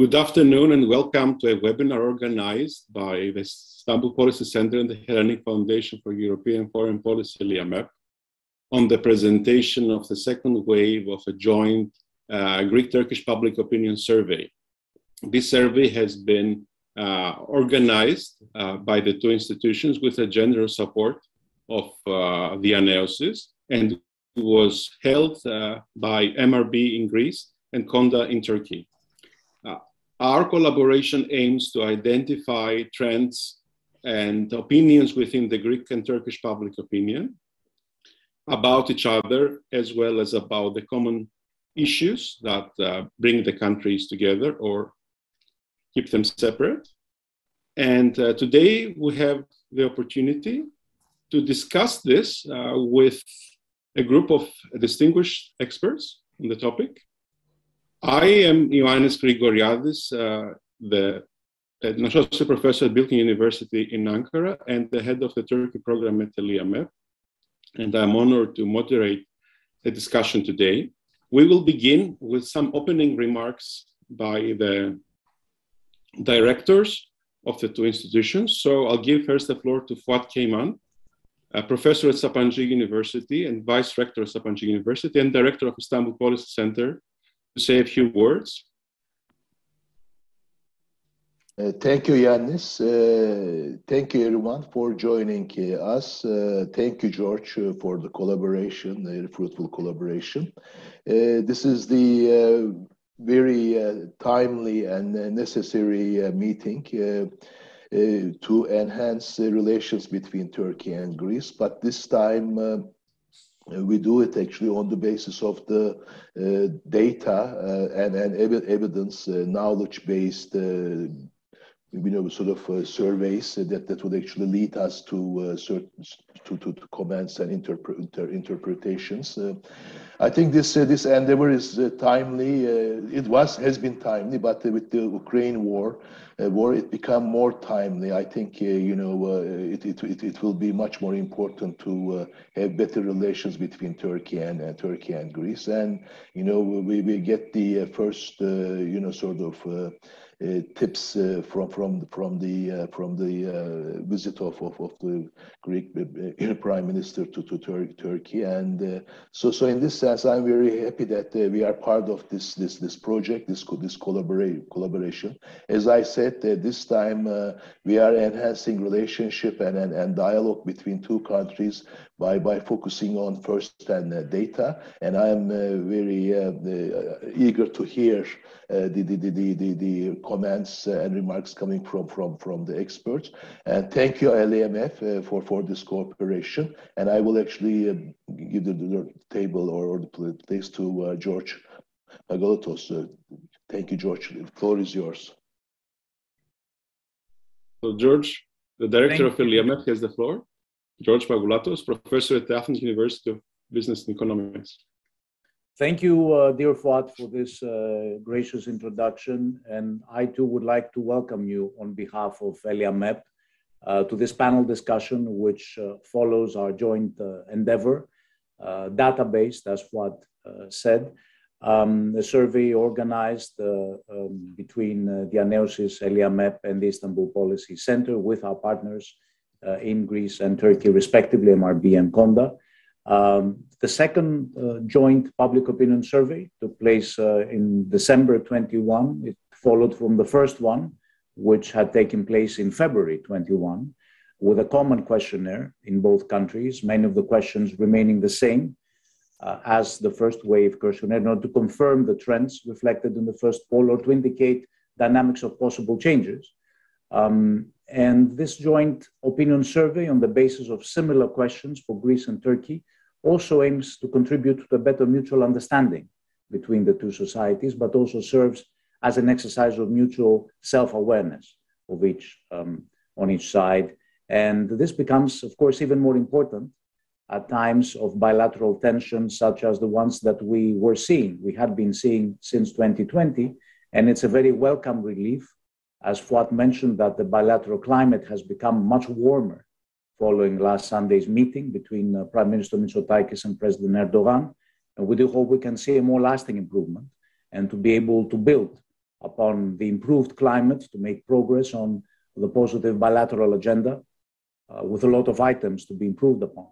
Good afternoon and welcome to a webinar organized by the Istanbul Policy Center and the Hellenic Foundation for European Foreign Policy, ELIAMEP, on the presentation of the second wave of a joint Greek-Turkish public opinion survey. This survey has been organized by the two institutions with a generous support of the Ioannis, and was held by MRB in Greece and Konda in Turkey. Our collaboration aims to identify trends and opinions within the Greek and Turkish public opinion about each other, as well as about the common issues that bring the countries together or keep them separate. And today we have the opportunity to discuss this with a group of distinguished experts on the topic. I am Ioannis Grigoriadis, an associate professor at Bilkent University in Ankara and the head of the Turkey program at ELIAMEP, and I'm honored to moderate the discussion today. We will begin with some opening remarks by the directors of the two institutions. So I'll give first the floor to Fuat Keyman, a professor at Sabancı University and vice rector of Sabancı University and director of Istanbul Policy Center, to say a few words. Thank you, Ioannis. Thank you, everyone, for joining us. Thank you, George, for the collaboration, the fruitful collaboration. This is the very timely and necessary meeting to enhance relations between Turkey and Greece. But this time, we do it actually on the basis of the data and evidence, knowledge-based, sort of surveys that would actually lead us to comments and interpretations. I think this endeavor is timely. Has been timely, but with the Ukraine war, it become more timely. I think it will be much more important to have better relations between Turkey and Greece, and we get the first sort of tips from the visit of the Greek Prime Minister to Turkey, and so in this sense, I'm very happy that we are part of this project, this collaboration. As I said, this time we are enhancing relationship and dialogue between two countries by focusing on first-hand data, and I'm very eager to hear the comments and remarks coming from the experts. And thank you, ELIAMEP, for this cooperation. And I will actually give the table or the place to George Pagalatos. Thank you, George. The floor is yours. So, George, the director of ELIAMEP, has the floor. George Pagalatos, professor at the Athens University of Business and Economics. Thank you, dear Fuat, for this gracious introduction. And I too would like to welcome you on behalf of ELIAMEP to this panel discussion, which follows our joint endeavor, data-based, as Fuat said. A survey organized between the Ioannis, ELIAMEP, and the Istanbul Policy Center with our partners in Greece and Turkey, respectively, MRB and Konda. The second joint public opinion survey took place in December 21. It followed from the first one, which had taken place in February 21, with a common questionnaire in both countries, many of the questions remaining the same as the first wave questionnaire, in order to confirm the trends reflected in the first poll or to indicate dynamics of possible changes. And this joint opinion survey, on the basis of similar questions for Greece and Turkey, also aims to contribute to a better mutual understanding between the two societies, but also serves as an exercise of mutual self-awareness of each on each side. And this becomes, of course, even more important at times of bilateral tensions, such as the ones that we had been seeing since 2020. And it's a very welcome relief, as Fuat mentioned, that the bilateral climate has become much warmer following last Sunday's meeting between Prime Minister Mitsotakis and President Erdogan. And we do hope we can see a more lasting improvement and to be able to build upon the improved climate to make progress on the positive bilateral agenda, with a lot of items to be improved upon.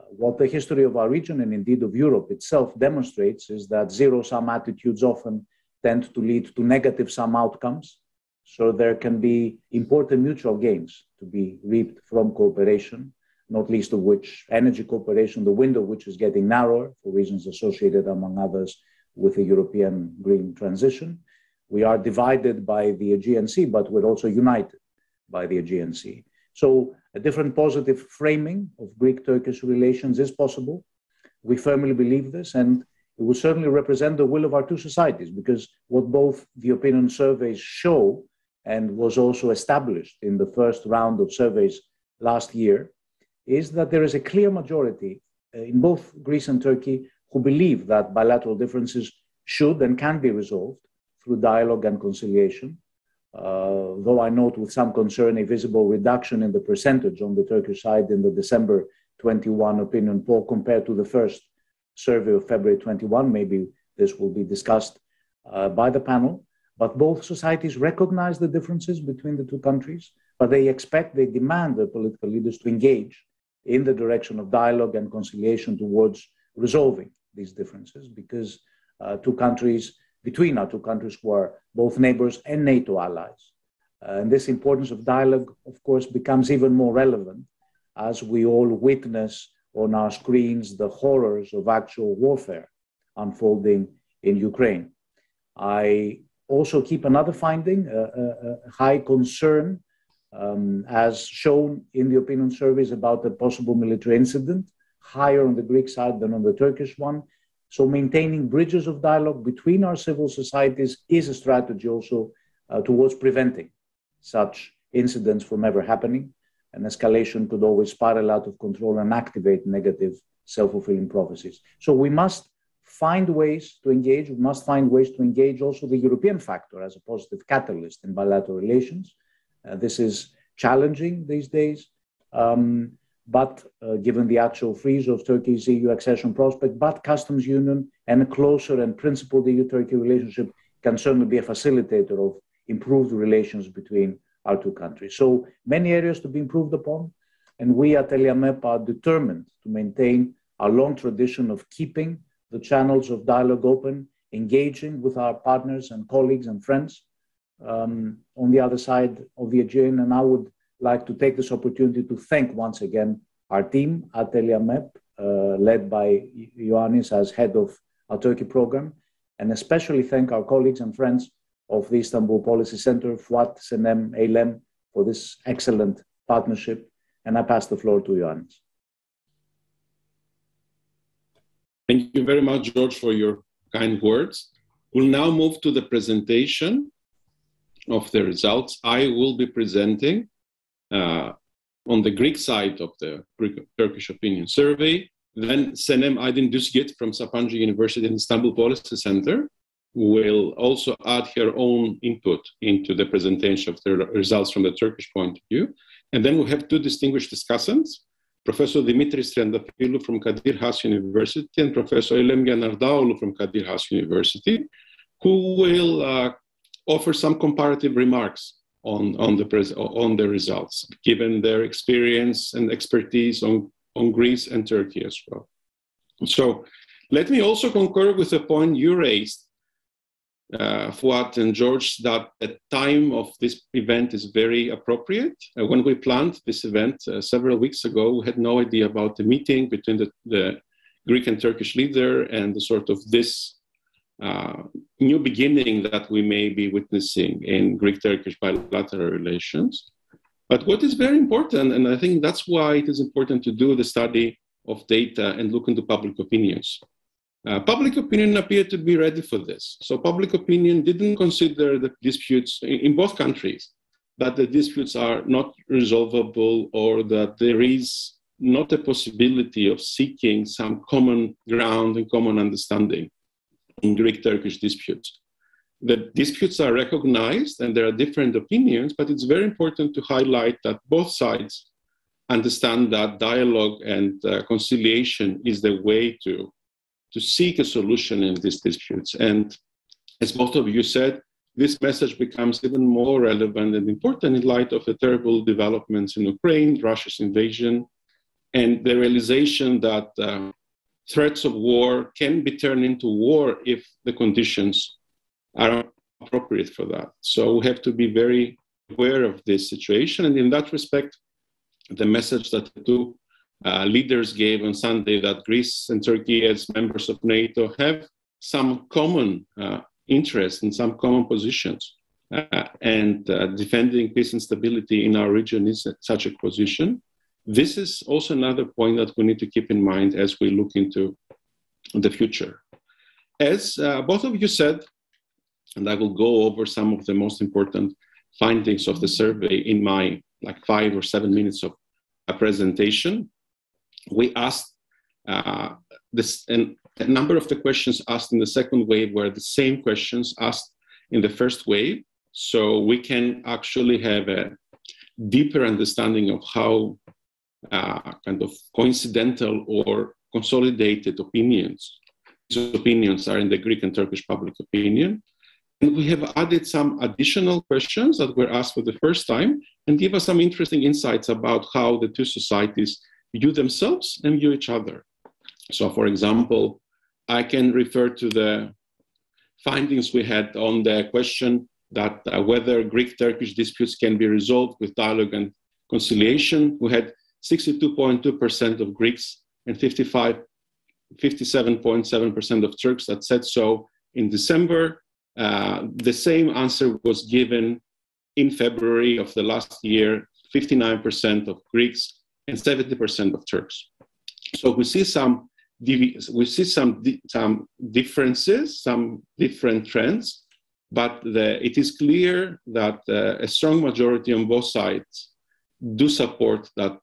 What the history of our region and indeed of Europe itself demonstrates is that zero-sum attitudes often tend to lead to negative-sum outcomes. So there can be important mutual gains to be reaped from cooperation, not least of which energy cooperation, the window which is getting narrower for reasons associated, among others, with the European green transition. We are divided by the Aegean Sea, but we're also united by the Aegean Sea. So a different positive framing of Greek-Turkish relations is possible. We firmly believe this, and it will certainly represent the will of our two societies, because what both the opinion surveys show, and was also established in the first round of surveys last year, is that there is a clear majority in both Greece and Turkey who believe that bilateral differences should and can be resolved through dialogue and conciliation. Though I note with some concern a visible reduction in the percentage on the Turkish side in the December 21 opinion poll compared to the first survey of February 21. Maybe this will be discussed by the panel. But both societies recognize the differences between the two countries, but they demand the political leaders to engage in the direction of dialogue and conciliation towards resolving these differences, because between our two countries who are both neighbors and NATO allies. And this importance of dialogue, of course, becomes even more relevant as we all witness on our screens the horrors of actual warfare unfolding in Ukraine. I also keep another finding, a high concern, as shown in the opinion surveys about a possible military incident, higher on the Greek side than on the Turkish one. So maintaining bridges of dialogue between our civil societies is a strategy also towards preventing such incidents from ever happening. An escalation could always spiral out of control and activate negative self-fulfilling prophecies. So we must find ways to engage. We must find ways to engage also the European factor as a positive catalyst in bilateral relations. This is challenging these days, but given the actual freeze of Turkey's EU accession prospect, but customs union and a closer and principled EU-Turkey relationship can certainly be a facilitator of improved relations between our two countries. So many areas to be improved upon, and we at ELIAMEP are determined to maintain our long tradition of keeping the channels of dialogue open, engaging with our partners and colleagues and friends on the other side of the Aegean. And I would like to take this opportunity to thank once again our team at ELIAMEP, led by Ioannis as head of our Turkey program, and especially thank our colleagues and friends of the Istanbul Policy Center, Fuat, Senem, Eylem, for this excellent partnership. And I pass the floor to Ioannis. Thank you very much, George, for your kind words. We'll now move to the presentation of the results. I will be presenting on the Greek side of the Greek-Turkish opinion survey. Then Senem Aydin-Duzgit from Sabancı University and Istanbul Policy Center will also add her own input into the presentation of the results from the Turkish point of view. And then we have two distinguished discussants, Professor Dimitris Triantafylou from Kadir Has University and Professor Eylem Yanardaoğlu from Kadir Has University, who will offer some comparative remarks on the results, given their experience and expertise on Greece and Turkey as well. So let me also concur with the point you raised, Fuat and George, that the time of this event is very appropriate. When we planned this event several weeks ago, we had no idea about the meeting between the Greek and Turkish leader and the sort of this new beginning that we may be witnessing in Greek-Turkish bilateral relations. But what is very important, and I think that's why it is important to do the study of data and look into public opinions. Public opinion appeared to be ready for this. So public opinion didn't consider the disputes in both countries, that the disputes are not resolvable or that there is not a possibility of seeking some common ground and common understanding in Greek-Turkish disputes. The disputes are recognized and there are different opinions, but it's very important to highlight that both sides understand that dialogue and conciliation is the way to seek a solution in these disputes. And as both of you said, this message becomes even more relevant and important in light of the terrible developments in Ukraine, Russia's invasion, and the realization that threats of war can be turned into war if the conditions are appropriate for that. So we have to be very aware of this situation. And in that respect, the message that the two leaders gave on Sunday, that Greece and Turkey as members of NATO have some common interests and some common positions, and defending peace and stability in our region is such a position. This is also another point that we need to keep in mind as we look into the future. As both of you said, and I will go over some of the most important findings of the survey in my 5 or 7 minutes of a presentation, we asked this, and a number of the questions asked in the second wave were the same questions asked in the first wave, so we can actually have a deeper understanding of how kind of coincidental or consolidated opinions are in the Greek and Turkish public opinion. And we have added some additional questions that were asked for the first time and give us some interesting insights about how the two societies view themselves and view each other. So, for example, I can refer to the findings we had on the question that whether Greek-Turkish disputes can be resolved with dialogue and conciliation. We had 62.2% of Greeks and 57.7% of Turks that said so in December. The same answer was given in February of the last year, 59% of Greeks and 70% of Turks. So we see some differences, some different trends, but it is clear that a strong majority on both sides do support that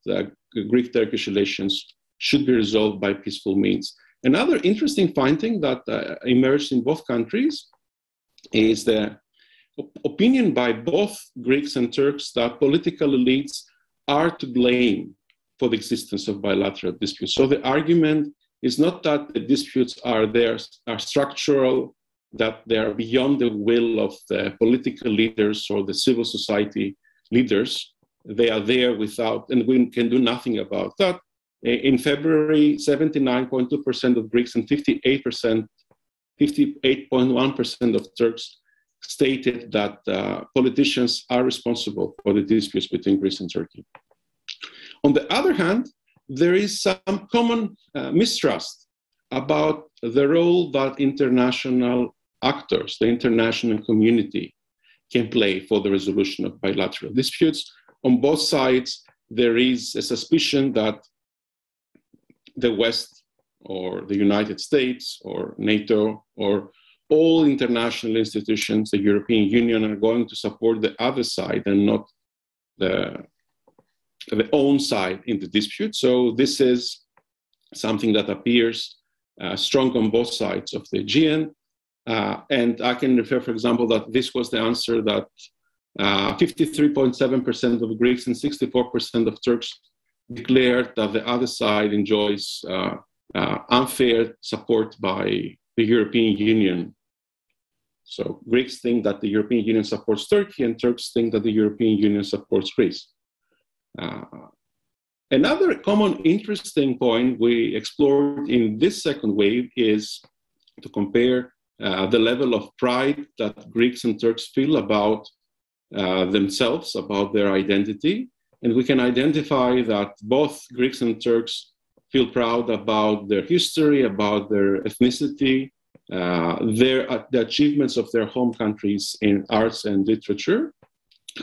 Greek-Turkish relations should be resolved by peaceful means. Another interesting finding that emerged in both countries is the opinion by both Greeks and Turks that political elites are to blame for the existence of bilateral disputes. So the argument is not that the disputes are structural, that they are beyond the will of the political leaders or the civil society leaders. They are there without, and we can do nothing about that. In February, 79.2% of Greeks and 58.1% of Turks stated that politicians are responsible for the disputes between Greece and Turkey. On the other hand, there is some common mistrust about the role that international actors, the international community, can play for the resolution of bilateral disputes. On both sides, there is a suspicion that the West or the United States or NATO or all international institutions, the European Union, are going to support the other side and not the own side in the dispute. So this is something that appears strong on both sides of the Aegean. And I can refer, for example, that this was the answer that 53.7% of Greeks and 64% of Turks declared that the other side enjoys unfair support by the European Union. So Greeks think that the European Union supports Turkey, and Turks think that the European Union supports Greece. Another common interesting point we explored in this second wave is to compare the level of pride that Greeks and Turks feel about themselves, about their identity. And we can identify that both Greeks and Turks feel proud about their history, about their ethnicity, the achievements of their home countries in arts and literature.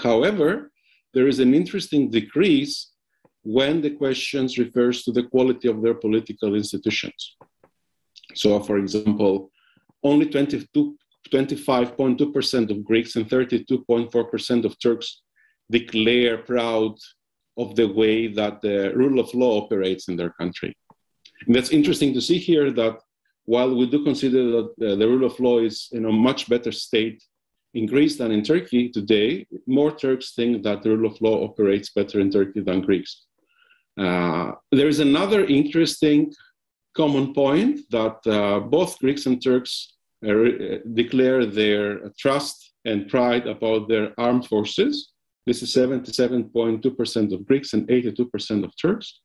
However, there is an interesting decrease when the questions refers to the quality of their political institutions. So, for example, only 25.2% of Greeks and 32.4% of Turks declare proud of the way that the rule of law operates in their country. And that's interesting to see here that while we do consider that the rule of law is in a much better state in Greece than in Turkey today, more Turks think that the rule of law operates better in Turkey than Greeks. There is another interesting common point that both Greeks and Turks declare their trust and pride about their armed forces. This is 77.2% of Greeks and 82% of Turks.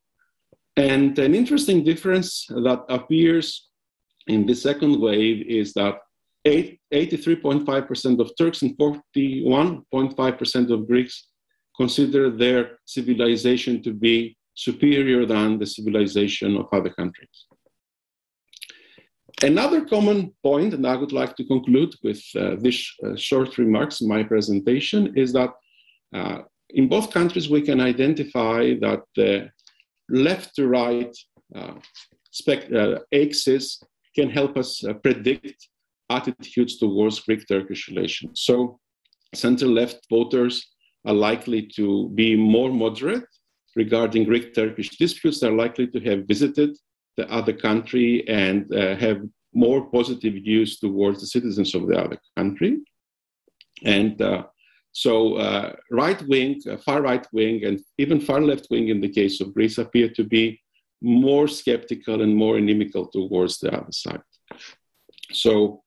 And an interesting difference that appears in the second wave is that 83.5% of Turks and 41.5% of Greeks consider their civilization to be superior than the civilization of other countries. Another common point, and I would like to conclude with these short remarks in my presentation, is that in both countries we can identify that the left to right axis can help us predict attitudes towards Greek-Turkish relations. So center-left voters are likely to be more moderate regarding Greek-Turkish disputes. They're likely to have visited the other country and have more positive views towards the citizens of the other country. And right-wing, far right-wing, and even far left-wing in the case of Greece appear to be more skeptical and more inimical towards the other side. So,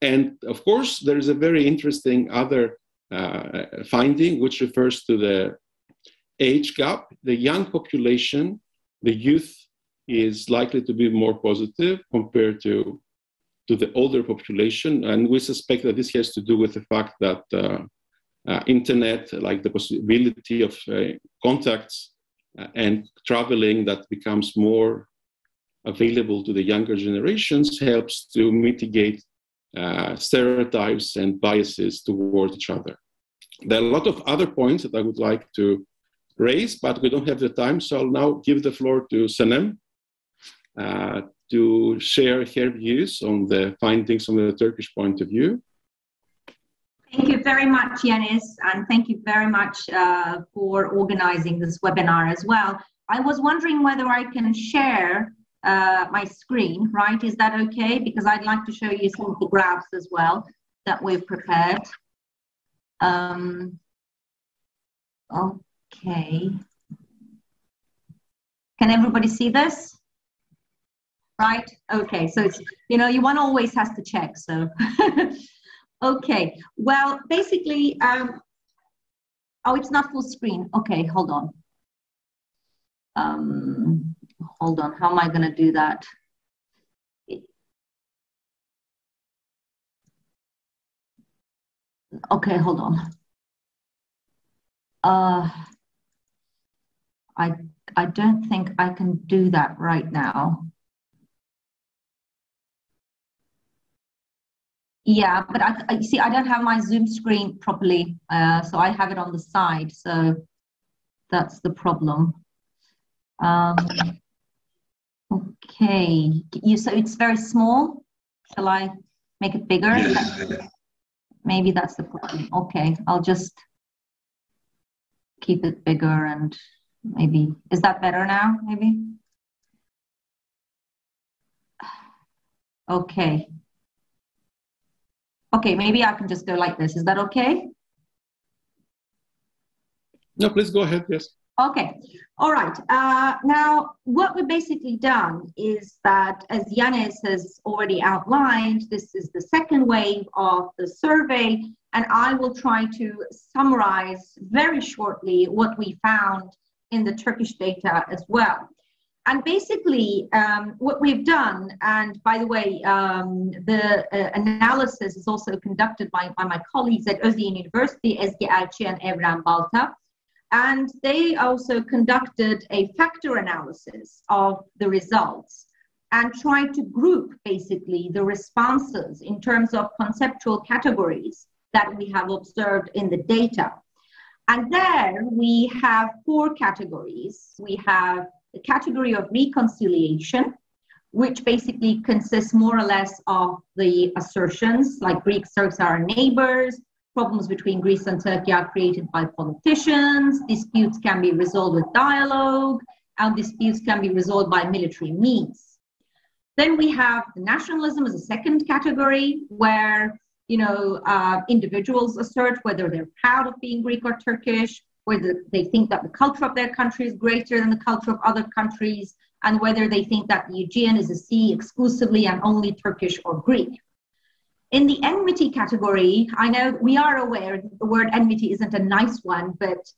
and of course, there is a very interesting other finding which refers to the age gap. The young population, the youth, is likely to be more positive compared to the older population. And we suspect that this has to do with the fact that internet, like the possibility of contacts and traveling that becomes more available to the younger generations, helps to mitigate stereotypes and biases towards each other. There are a lot of other points that I would like to raise, but we don't have the time. So I'll now give the floor to Sanem to share her views on the findings from the Turkish point of view. Thank you very much, Ioannis, and thank you very much for organizing this webinar as well. I was wondering whether I can share my screen, right? Is that okay? Because I'd like to show you some of the graphs as well that we've prepared. Okay. Can everybody see this? Right? Okay, so it's, one always has to check, so. Okay, well, basically, oh, it's not full screen. Okay, hold on. Hold on, how am I gonna do that? Okay, hold on. I don't think I can do that right now. Yeah, but I see I don't have my Zoom screen properly, so I have it on the side, so that's the problem. Okay, so it's very small. Shall I make it bigger? Yes. Maybe that's the problem. Okay, I'll just keep it bigger and maybe, is that better now, maybe? Okay. Okay, maybe I can just go like this. Is that okay? No, please go ahead, yes. Okay, all right. Now, what we've basically done is that, as Ioannis has already outlined, this is the second wave of the survey, and I will try to summarize very shortly what we found in the Turkish data as well. And basically, what we've done, and by the way, the analysis is also conducted by my colleagues at Özyeğin University, Ezgi Elçi and Evren Balta, and they also conducted a factor analysis of the results and tried to group basically the responses in terms of conceptual categories that we have observed in the data. And there we have 4 categories. We have the category of reconciliation, which basically consists more or less of the assertions like Greeks, Turks are our neighbors, problems between Greece and Turkey are created by politicians, disputes can be resolved with dialogue, and disputes can be resolved by military means. Then we have the nationalism as a second category, where individuals assert whether they're proud of being Greek or Turkish, whether they think that the culture of their country is greater than the culture of other countries, and whether they think that the Aegean is a sea exclusively and only Turkish or Greek. In the enmity category, I know we are aware that the word enmity isn't a nice one, but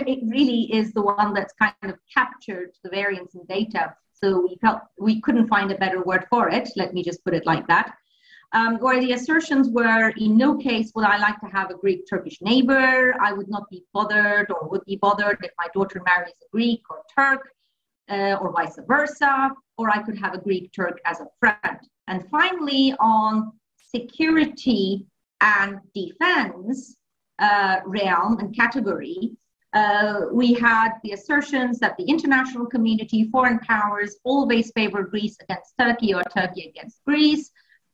it really is the one that's kind of captured the variance in data. So we felt we couldn't find a better word for it. Let me just put it like that. Where the assertions were, in no case would I like to have a Greek-Turkish neighbor. I would not be bothered or would be bothered if my daughter marries a Greek or Turk, or vice versa, or I could have a Greek-Turk as a friend. And finally, on security and defense realm and category, we had the assertions that the international community, foreign powers, always favor Greece against Turkey or Turkey against Greece,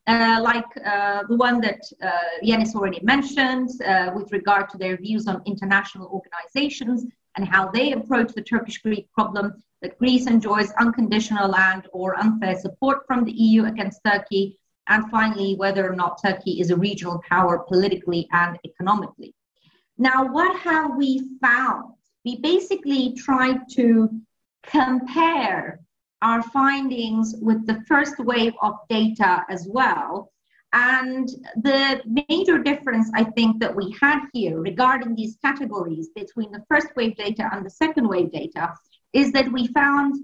like the one that Ioannis already mentioned with regard to their views on international organizations and how they approach the Turkish-Greek problem, that Greece enjoys unconditional land or unfair support from the EU against Turkey, and finally, whether or not Turkey is a regional power politically and economically. Now, what have we found? We basically tried to compare our findings with the first wave of data as well. And the major difference, I think, that we had here regarding these categories between the first wave data and the second wave data is that we found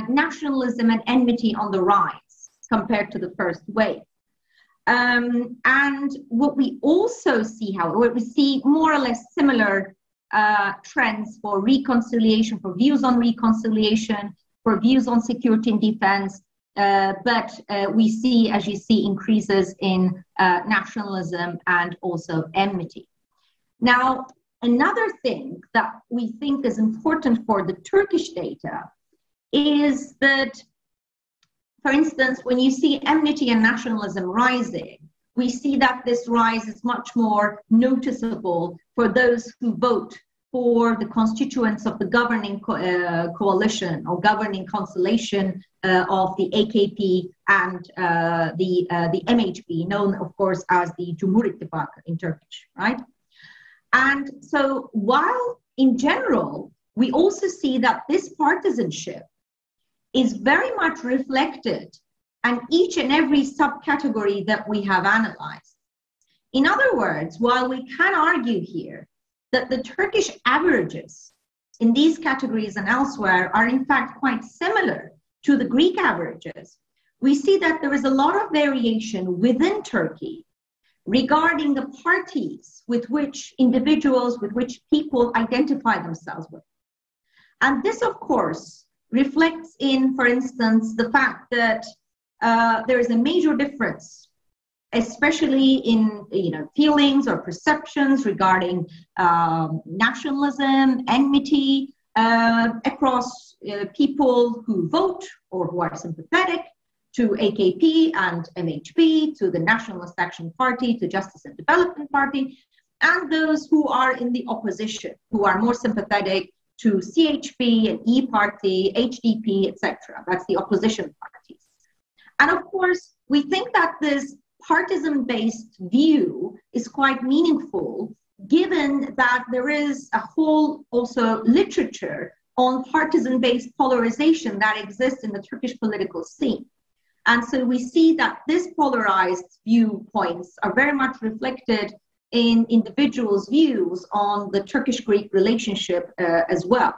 nationalism and enmity on the rise compared to the first wave. And what we also see, however, we see more or less similar trends for reconciliation, for views on reconciliation, for views on security and defense, but we see, as you see, increases in nationalism and also enmity. Now, another thing that we think is important for the Turkish data is that, for instance, when you see enmity and nationalism rising, we see that this rise is much more noticeable for those who vote for the constituents of the governing coalition or governing constellation of the AKP and the MHP, known, of course, as the Cumhur İttifakı in Turkish, right? And so while in general, we also see that this partisanship is very much reflected in each and every subcategory that we have analyzed. In other words, while we can argue here that the Turkish averages in these categories and elsewhere are in fact quite similar to the Greek averages, we see that there is a lot of variation within Turkey regarding the parties with which individuals, with which people identify themselves with. And this, of course, reflects in, for instance, the fact that there is a major difference, especially in feelings or perceptions regarding nationalism, enmity across people who vote or who are sympathetic to AKP and MHP, to the Nationalist Action Party, to Justice and Development Party, and those who are in the opposition, who are more sympathetic to CHP and E Party, HDP, etc. That's the opposition parties. And of course, we think that this partisan-based view is quite meaningful, given that there is a whole also literature on partisan-based polarization that exists in the Turkish political scene. And so we see that these polarized viewpoints are very much reflected in individuals' views on the Turkish-Greek relationship as well.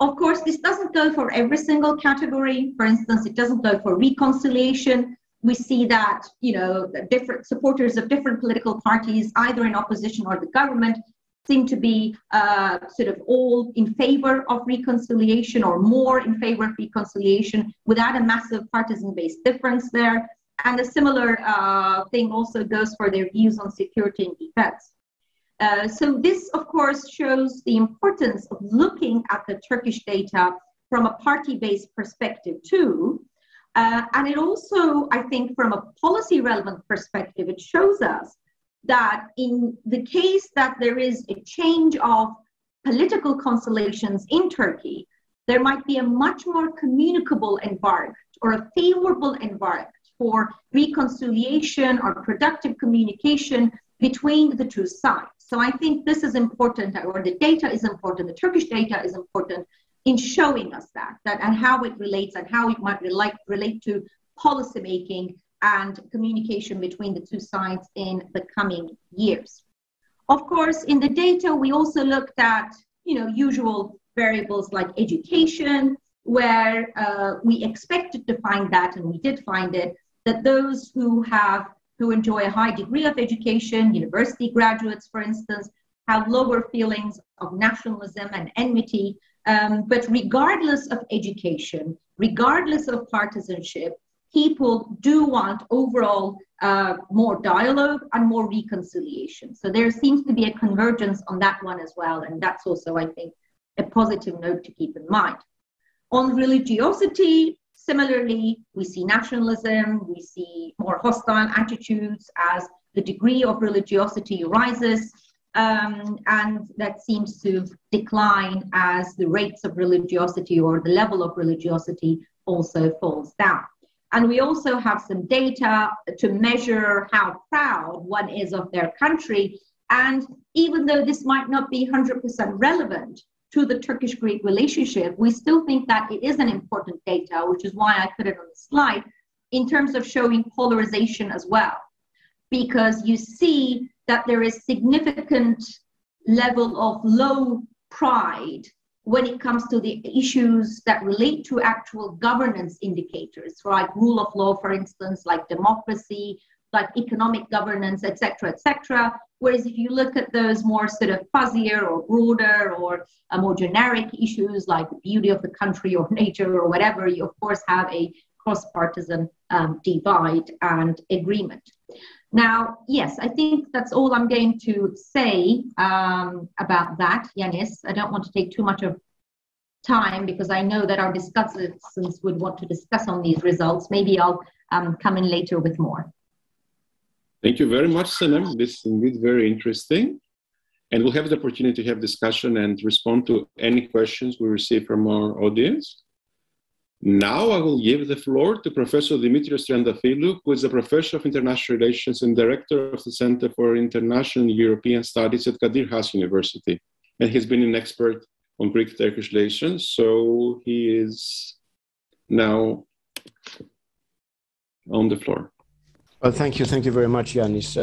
Of course, this doesn't go for every single category. For instance, it doesn't go for reconciliation. We see that, different supporters of different political parties, either in opposition or the government, seem to be sort of all in favor of reconciliation or more in favor of reconciliation without a massive partisan-based difference there. And a similar thing also goes for their views on security and defense. So this, of course, shows the importance of looking at the Turkish data from a party-based perspective too. And it also, I think, from a policy-relevant perspective, it shows us that in the case that there is a change of political constellations in Turkey, there might be a much more communicable environment or a favorable environment for reconciliation or productive communication between the two sides. So I think this is important, or the data is important, the Turkish data is important in showing us that and how it relates and how it might relate to policymaking and communication between the two sides in the coming years. Of course, in the data, we also looked at, usual variables like education, where we expected to find that, and we did find it, that those who enjoy a high degree of education, university graduates, for instance, have lower feelings of nationalism and enmity. But regardless of education, regardless of partisanship, people do want overall more dialogue and more reconciliation. So there seems to be a convergence on that one as well. And that's also, I think, a positive note to keep in mind. On religiosity, similarly, we see nationalism, we see more hostile attitudes as the degree of religiosity rises, and that seems to decline as the rates of religiosity or the level of religiosity also falls down. And we also have some data to measure how proud one is of their country. And even though this might not be 100% relevant to the Turkish-Greek relationship, we still think that it is an important data, which is why I put it on the slide, in terms of showing polarization as well. Because you see that there is significant level of low pride when it comes to the issues that relate to actual governance indicators, like rule of law, for instance, like democracy, like economic governance, et cetera, whereas if you look at those more sort of fuzzier or broader or more generic issues like the beauty of the country or nature or whatever, you of course have a cross-partisan divide and agreement. Now, yes, I think that's all I'm going to say about that, Ioannis. I don't want to take too much of time because I know that our discussants would want to discuss on these results. Maybe I'll come in later with more. Thank you very much, Senem. This is indeed very interesting. And we'll have the opportunity to have discussion and respond to any questions we receive from our audience. Now I will give the floor to Professor Dimitrios Triantafylou, who is a professor of international relations and director of the Center for International and European Studies at Kadir Has University. And he's been an expert on Greek-Turkish relations, so he is now on the floor. Well, thank you very much, Ioannis,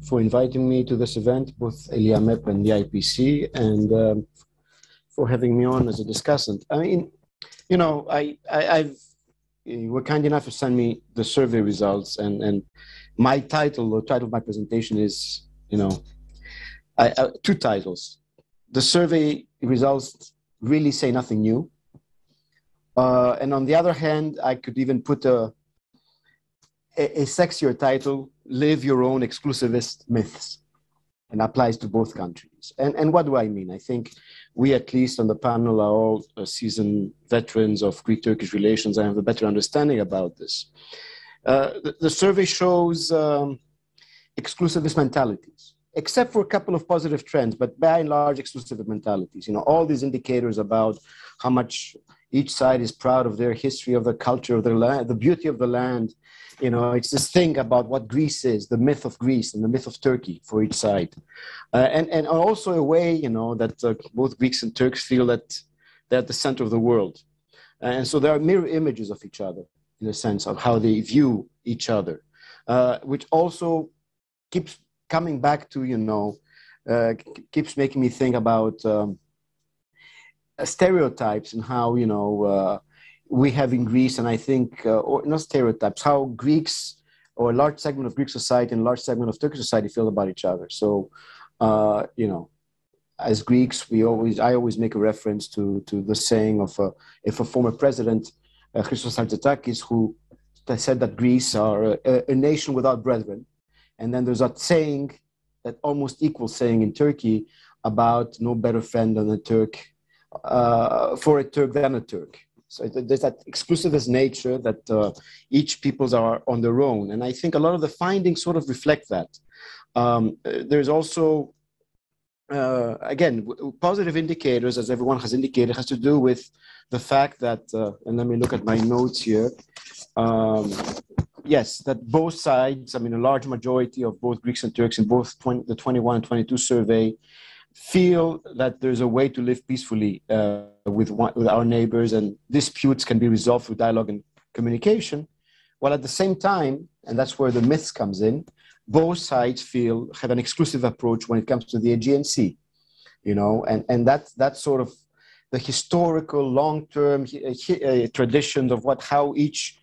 for inviting me to this event, both ELIAMEP and the IPC, and for having me on as a discussant. I mean, you know, you were kind enough to send me the survey results, and my title of my presentation is, you know, two titles. The survey results really say nothing new. And on the other hand, I could even put a sexier title, Live Your Own Exclusivist Myths, and applies to both countries. And what do I mean? I think we, at least on the panel, are all seasoned veterans of Greek-Turkish relations. I have a better understanding about this. The survey shows exclusivist mentalities, except for a couple of positive trends, but by and large, exclusivist mentalities. You know, all these indicators about how much each side is proud of their history, of their culture, of their land, the beauty of the land. You know, it's this thing about what Greece is, the myth of Greece and the myth of Turkey for each side. And also a way, you know, that both Greeks and Turks feel that they're at the center of the world. And so there are mirror images of each other in a sense of how they view each other, which also keeps coming back to, you know, keeps making me think about stereotypes and how, you know, we have in Greece, and I think, or not stereotypes, how Greeks or a large segment of Greek society and a large segment of Turkish society feel about each other. So, you know, as Greeks, I always make a reference to the saying of if a former president, Christos Mitsotakis, who said that Greece are a nation without brethren. And then there's that saying, that almost equal saying in Turkey about no better friend than a Turk, for a Turk than a Turk. So there's that exclusivist nature that each peoples are on their own. And I think a lot of the findings sort of reflect that. There's also, again, positive indicators, as everyone has indicated, has to do with the fact that, and let me look at my notes here. Yes, that both sides, I mean, a large majority of both Greeks and Turks in both the 21 and 22 survey feel that there's a way to live peacefully with our neighbors, and disputes can be resolved through dialogue and communication, while at the same time, and that's where the myths comes in, both sides have an exclusive approach when it comes to the Aegean Sea, and that's sort of the historical long-term traditions of how each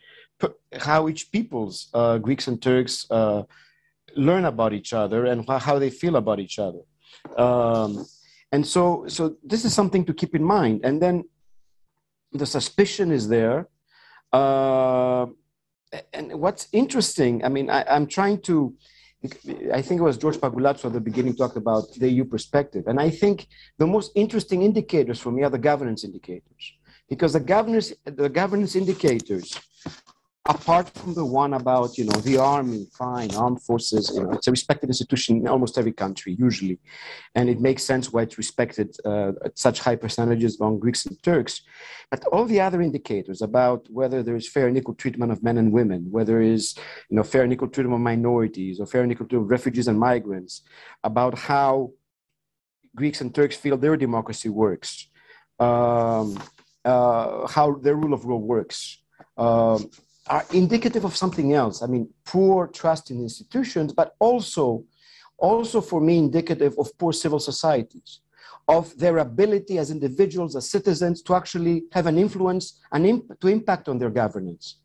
peoples, Greeks and Turks, learn about each other and how they feel about each other. And so this is something to keep in mind. And then the suspicion is there. And what's interesting, I mean, I'm trying to, I think it was George Pagoulatso at the beginning talked about the EU perspective. And I think the most interesting indicators for me are the governance indicators. Because the governance indicators, apart from the one about, the army, fine, armed forces, it's a respected institution in almost every country, usually. And it makes sense why it's respected at such high percentages among Greeks and Turks. But all the other indicators about whether there is fair and equal treatment of men and women, whether there is, fair and equal treatment of minorities, or fair and equal treatment of refugees and migrants, about how Greeks and Turks feel their democracy works, how their rule of law works, are indicative of something else. I mean, poor trust in institutions, but also for me, indicative of poor civil societies, of their ability as individuals, as citizens, to actually have an influence and to impact on their governance.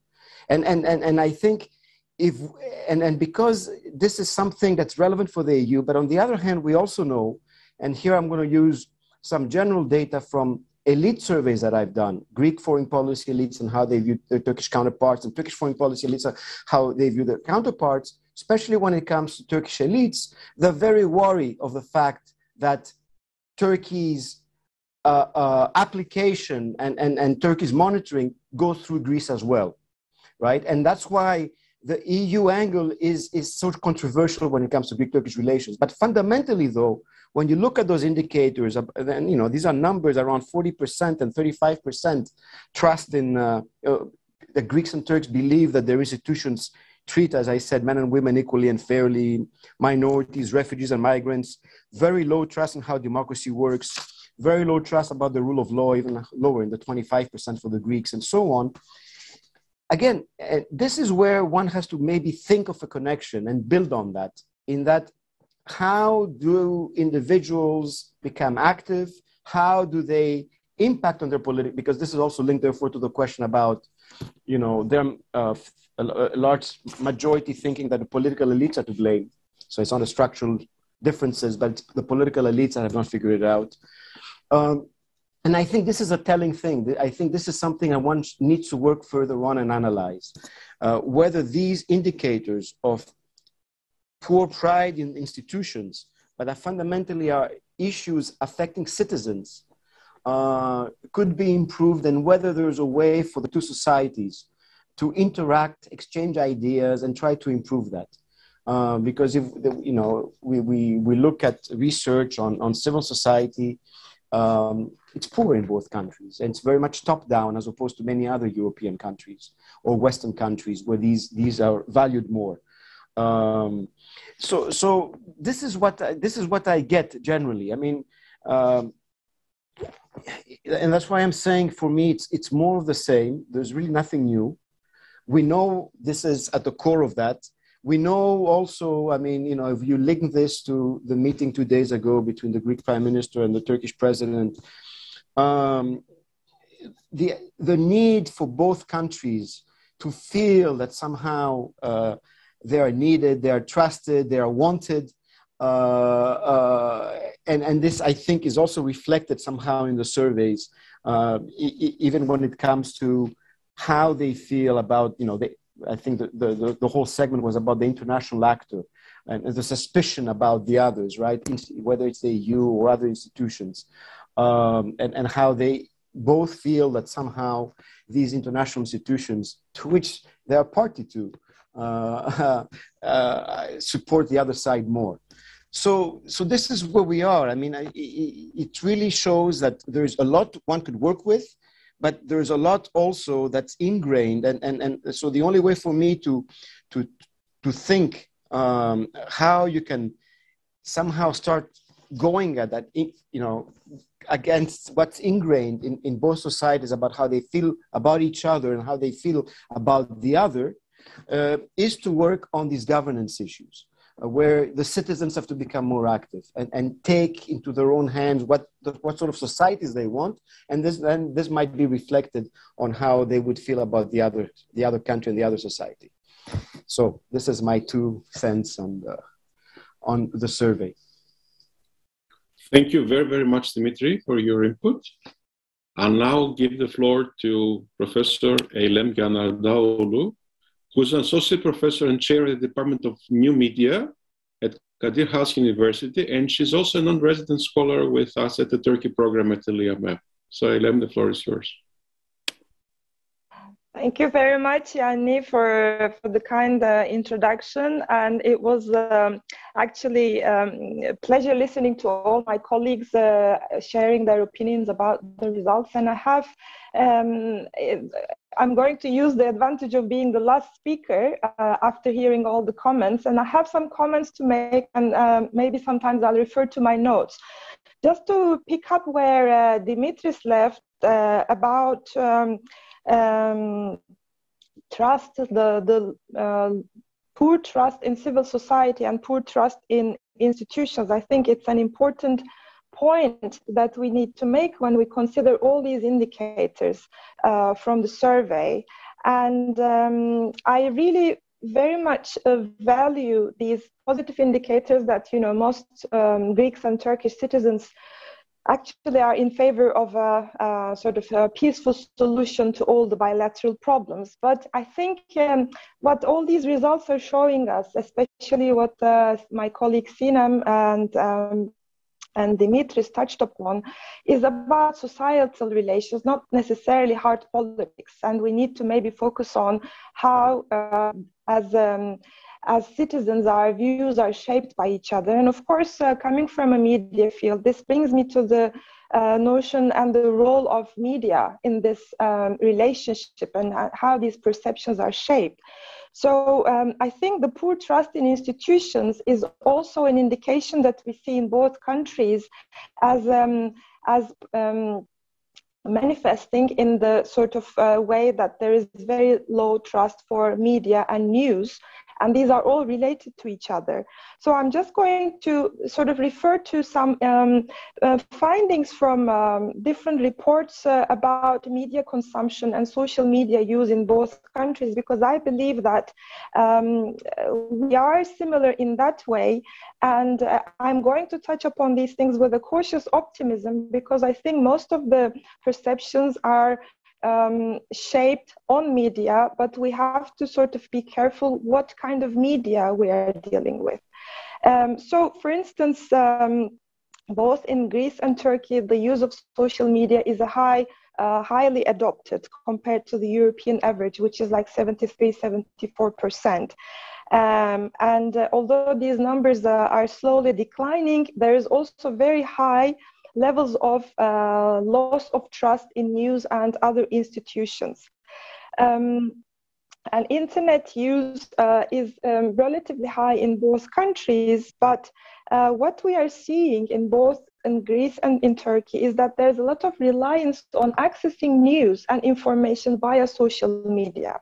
And I think because this is something that's relevant for the EU, but on the other hand, we also know, and here I'm going to use some general data from elite surveys that I've done, Greek foreign policy elites and how they view their Turkish counterparts, and Turkish foreign policy elites, how they view their counterparts, especially when it comes to Turkish elites. They're very worried of the fact that Turkey's application and Turkey's monitoring goes through Greece as well, right? And that's why the EU angle is so controversial when it comes to Greek-Turkish relations. But fundamentally, though, when you look at those indicators, and these are numbers around 40% and 35% trust in the Greeks and Turks believe that their institutions treat, as I said, men and women equally and fairly, minorities, refugees, and migrants. Very low trust in how democracy works. Very low trust about the rule of law, even lower in the 25% for the Greeks, and so on. Again, this is where one has to maybe think of a connection and build on that, in that how do individuals become active? How do they impact on their political, because this is also linked therefore to the question about, them a large majority thinking that the political elites are to blame. So it's not the structural differences, but the political elites that have not figured it out. And I think this is a telling thing. I think this is something one needs to work further on and analyze. Whether these indicators of poor pride in institutions, but that fundamentally are issues affecting citizens, could be improved, and whether there's a way for the two societies to interact, exchange ideas, and try to improve that. Because if we look at research on civil society, it's poor in both countries, and it's very much top-down as opposed to many other European countries or Western countries where these are valued more. So this is what I get generally. I mean, and that's why I'm saying, for me, it's more of the same. There's really nothing new. We know this is at the core of that. We know also, I mean, if you link this to the meeting 2 days ago between the Greek Prime Minister and the Turkish President, the need for both countries to feel that somehow they are needed, they are trusted, they are wanted. And this, I think, is also reflected somehow in the surveys, even when it comes to how they feel about, I think the whole segment was about the international actor and the suspicion about the others, right? Whether it's the EU or other institutions, and how they both feel that somehow these international institutions, to which they are party to, support the other side more. So this is where we are. I mean, it really shows that there's a lot one could work with, but there's a lot also that's ingrained. And so the only way for me to think how you can somehow start going at that, against what's ingrained in both societies about how they feel about each other and how they feel about the other, is to work on these governance issues, where the citizens have to become more active and take into their own hands what sort of societies they want, and this might be reflected on how they would feel about the other country and the other society. So this is my 2 cents on the survey. Thank you very, very much, Dimitri, for your input. I'll now give the floor to Professor Eylem Yanardaoğlu, who's an associate professor and chair of the Department of New Media at Kadir Has University, and she's also a non-resident scholar with us at the Turkey program at ELIAMEP. So Eylem, the floor is yours. Thank you very much, Yanni, for the kind introduction. And it was actually a pleasure listening to all my colleagues sharing their opinions about the results. And I'm going to use the advantage of being the last speaker after hearing all the comments. And I have some comments to make, and maybe sometimes I'll refer to my notes. Just to pick up where Dimitris left about trust, the poor trust in civil society and poor trust in institutions. I think it's an important point that we need to make when we consider all these indicators from the survey. And I really very much value these positive indicators that, most Greeks and Turkish citizens actually are in favor of a sort of a peaceful solution to all the bilateral problems. But I think what all these results are showing us, especially what my colleague Sinem and Dimitris touched upon, is about societal relations, not necessarily hard politics. And we need to maybe focus on how, as citizens, our views are shaped by each other. And of course, coming from a media field, this brings me to the notion and the role of media in this relationship and how these perceptions are shaped. So I think the poor trust in institutions is also an indication that we see in both countries as manifesting in the sort of way that there is very low trust for media and news. And these are all related to each other. So I'm just going to sort of refer to some findings from different reports about media consumption and social media use in both countries, because I believe that we are similar in that way. And I'm going to touch upon these things with a cautious optimism, because I think most of the perceptions are shaped on media, but we have to sort of be careful what kind of media we are dealing with. So, for instance, both in Greece and Turkey, the use of social media is highly adopted compared to the European average, which is like 73-74%. And although these numbers are slowly declining, there is also very high levels of loss of trust in news and other institutions. And internet use is relatively high in both countries, but what we are seeing in both in Greece and in Turkey is that there's a lot of reliance on accessing news and information via social media.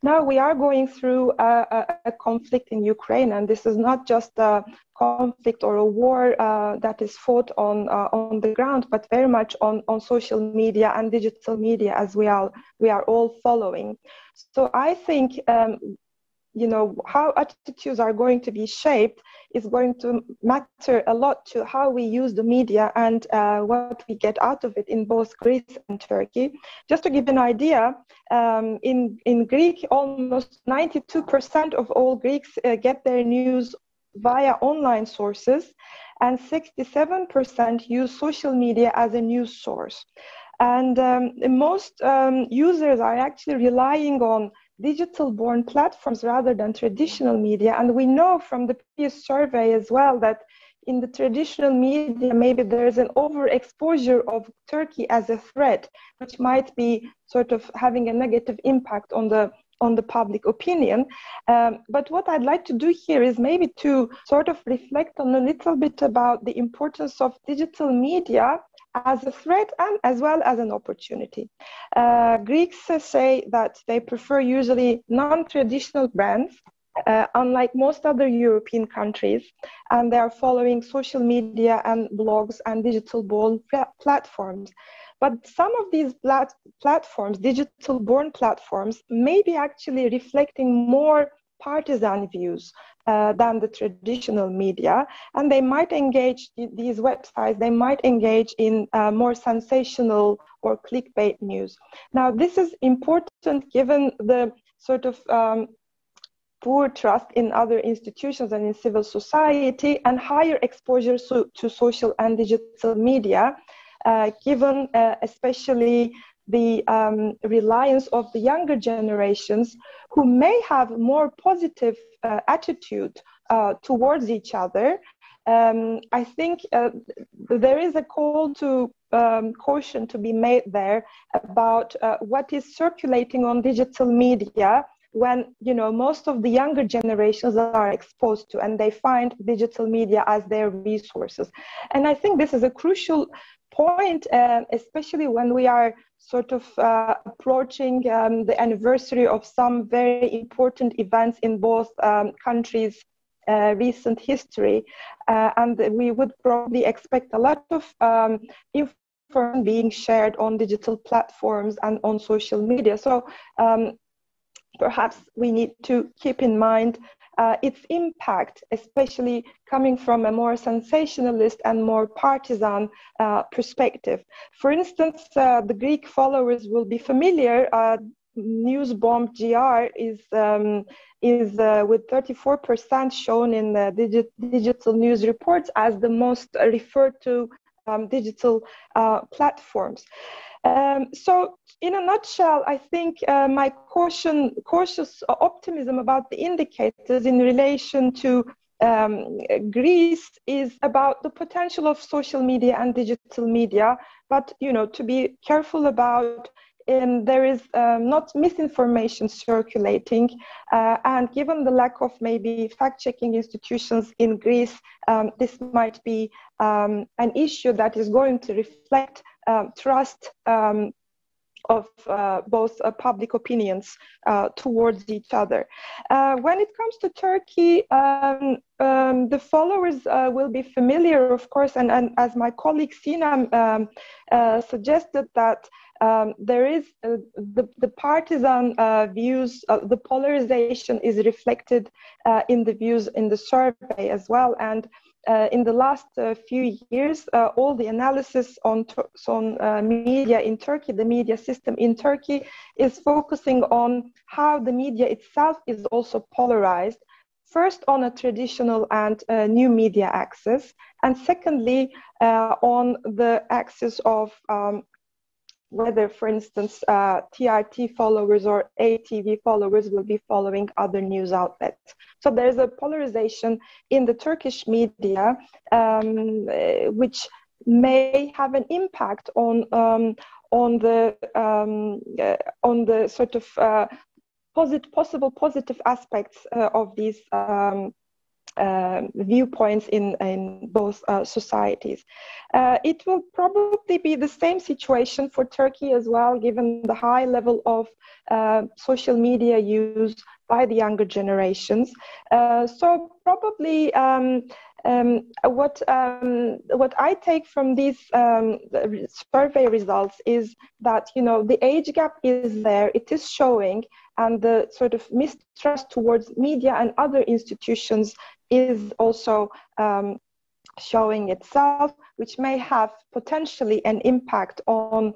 Now we are going through a conflict in Ukraine, and this is not just a conflict or a war that is fought on the ground, but very much on social media and digital media, as we are all following. So I think how attitudes are going to be shaped is going to matter a lot to how we use the media and what we get out of it in both Greece and Turkey. Just to give an idea, in Greek, almost 92% of all Greeks get their news via online sources, and 67% use social media as a news source. And most users are actually relying on digital-born platforms rather than traditional media. And we know from the previous survey as well that in the traditional media, maybe there is an overexposure of Turkey as a threat, which might be sort of having a negative impact on the public opinion. But what I'd like to do here is maybe to sort of reflect on a little bit about the importance of digital media as a threat and as well as an opportunity. Greeks say that they prefer usually non-traditional brands, unlike most other European countries, and they are following social media and blogs and digital-born platforms. But some of these platforms, digital-born platforms, may be actually reflecting more partisan views than the traditional media, and they might engage, these websites, they might engage in more sensational or clickbait news. Now, this is important given the sort of poor trust in other institutions and in civil society, and higher exposure to social and digital media, given especially the reliance of the younger generations, who may have more positive attitude towards each other. I think there is a call to caution to be made there about what is circulating on digital media, when most of the younger generations are exposed to, and they find digital media as their resources. And I think this is a crucial point, especially when we are sort of approaching the anniversary of some very important events in both countries' recent history, and we would probably expect a lot of information being shared on digital platforms and on social media. So perhaps we need to keep in mind its impact, especially coming from a more sensationalist and more partisan perspective. For instance, the Greek followers will be familiar. Newsbomb GR is with 34% shown in the digital news reports as the most referred to digital platforms. So in a nutshell, I think my cautious optimism about the indicators in relation to Greece is about the potential of social media and digital media, but to be careful about there is not misinformation circulating, and given the lack of maybe fact-checking institutions in Greece, this might be an issue that is going to reflect trust of both public opinions towards each other. When it comes to Turkey, the followers will be familiar, of course, and as my colleague Sinem suggested, that there is the partisan views, the polarization is reflected in the views in the survey as well. And in the last few years, all the analysis on media in Turkey, the media system in Turkey, is focusing on how the media itself is also polarized. First, on a traditional and new media axis, and secondly, on the axis of whether, for instance, TRT followers or ATV followers will be following other news outlets. So there's a polarization in the Turkish media, which may have an impact on the sort of possible positive aspects of these viewpoints in both societies. It will probably be the same situation for Turkey as well, given the high level of social media use by the younger generations. So probably what I take from these survey results is that the age gap is there, it is showing, and the sort of mistrust towards media and other institutions is also showing itself, which may have potentially an impact on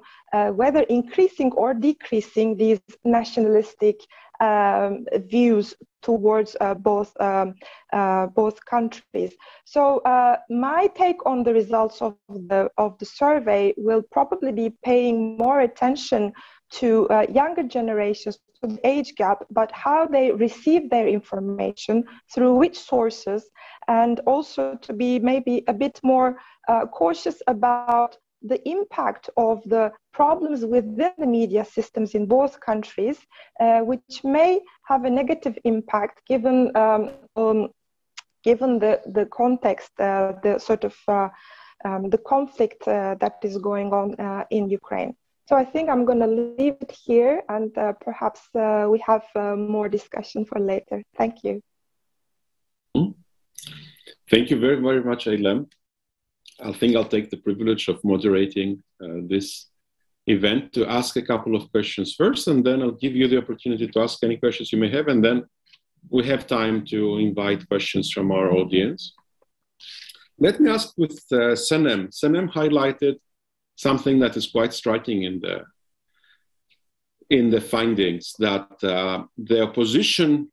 whether increasing or decreasing these nationalistic views towards both countries. So my take on the results of the survey will probably be paying more attention to younger generations, to the age gap, but how they receive their information, through which sources, and also to be maybe a bit more cautious about the impact of the problems within the media systems in both countries, which may have a negative impact given the context, the sort of the conflict that is going on in Ukraine. So I think I'm going to leave it here, and perhaps we have more discussion for later. Thank you. Thank you very, very much, Eylem. I think I'll take the privilege of moderating this event to ask a couple of questions first, and then I'll give you the opportunity to ask any questions you may have, and then we have time to invite questions from our audience. Let me ask with Senem. Senem highlighted something that is quite striking in the findings, that the opposition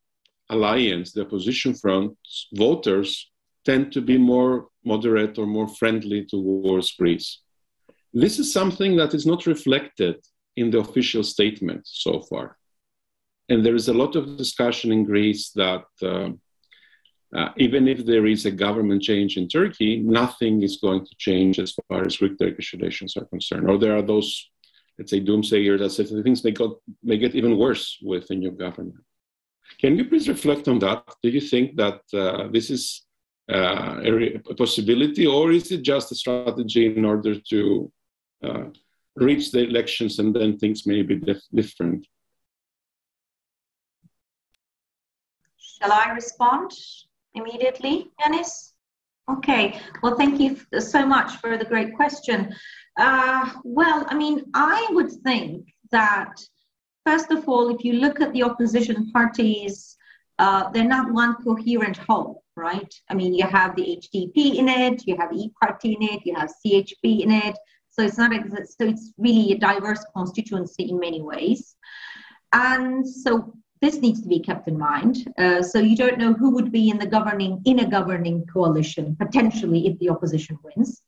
alliance, the opposition front voters tend to be more moderate or more friendly towards Greece. This is something that is not reflected in the official statement so far. And there is a lot of discussion in Greece that even if there is a government change in Turkey, nothing is going to change as far as Greek-Turkish relations are concerned. Or there are those, let's say, doomsayers that say things may get even worse with the new government. Can you please reflect on that? Do you think that this is a possibility, or is it just a strategy in order to reach the elections and then things may be different? Shall I respond immediately, Ioannis? Okay, well, thank you so much for the great question. Well, I mean, I would think that, first of all, if you look at the opposition parties, they're not one coherent whole, right? I mean, you have the HDP in it, you have E-Party in it, you have CHP in it. So it's not, so it's really a diverse constituency in many ways. And so this needs to be kept in mind. So you don't know who would be in a governing coalition, potentially, if the opposition wins.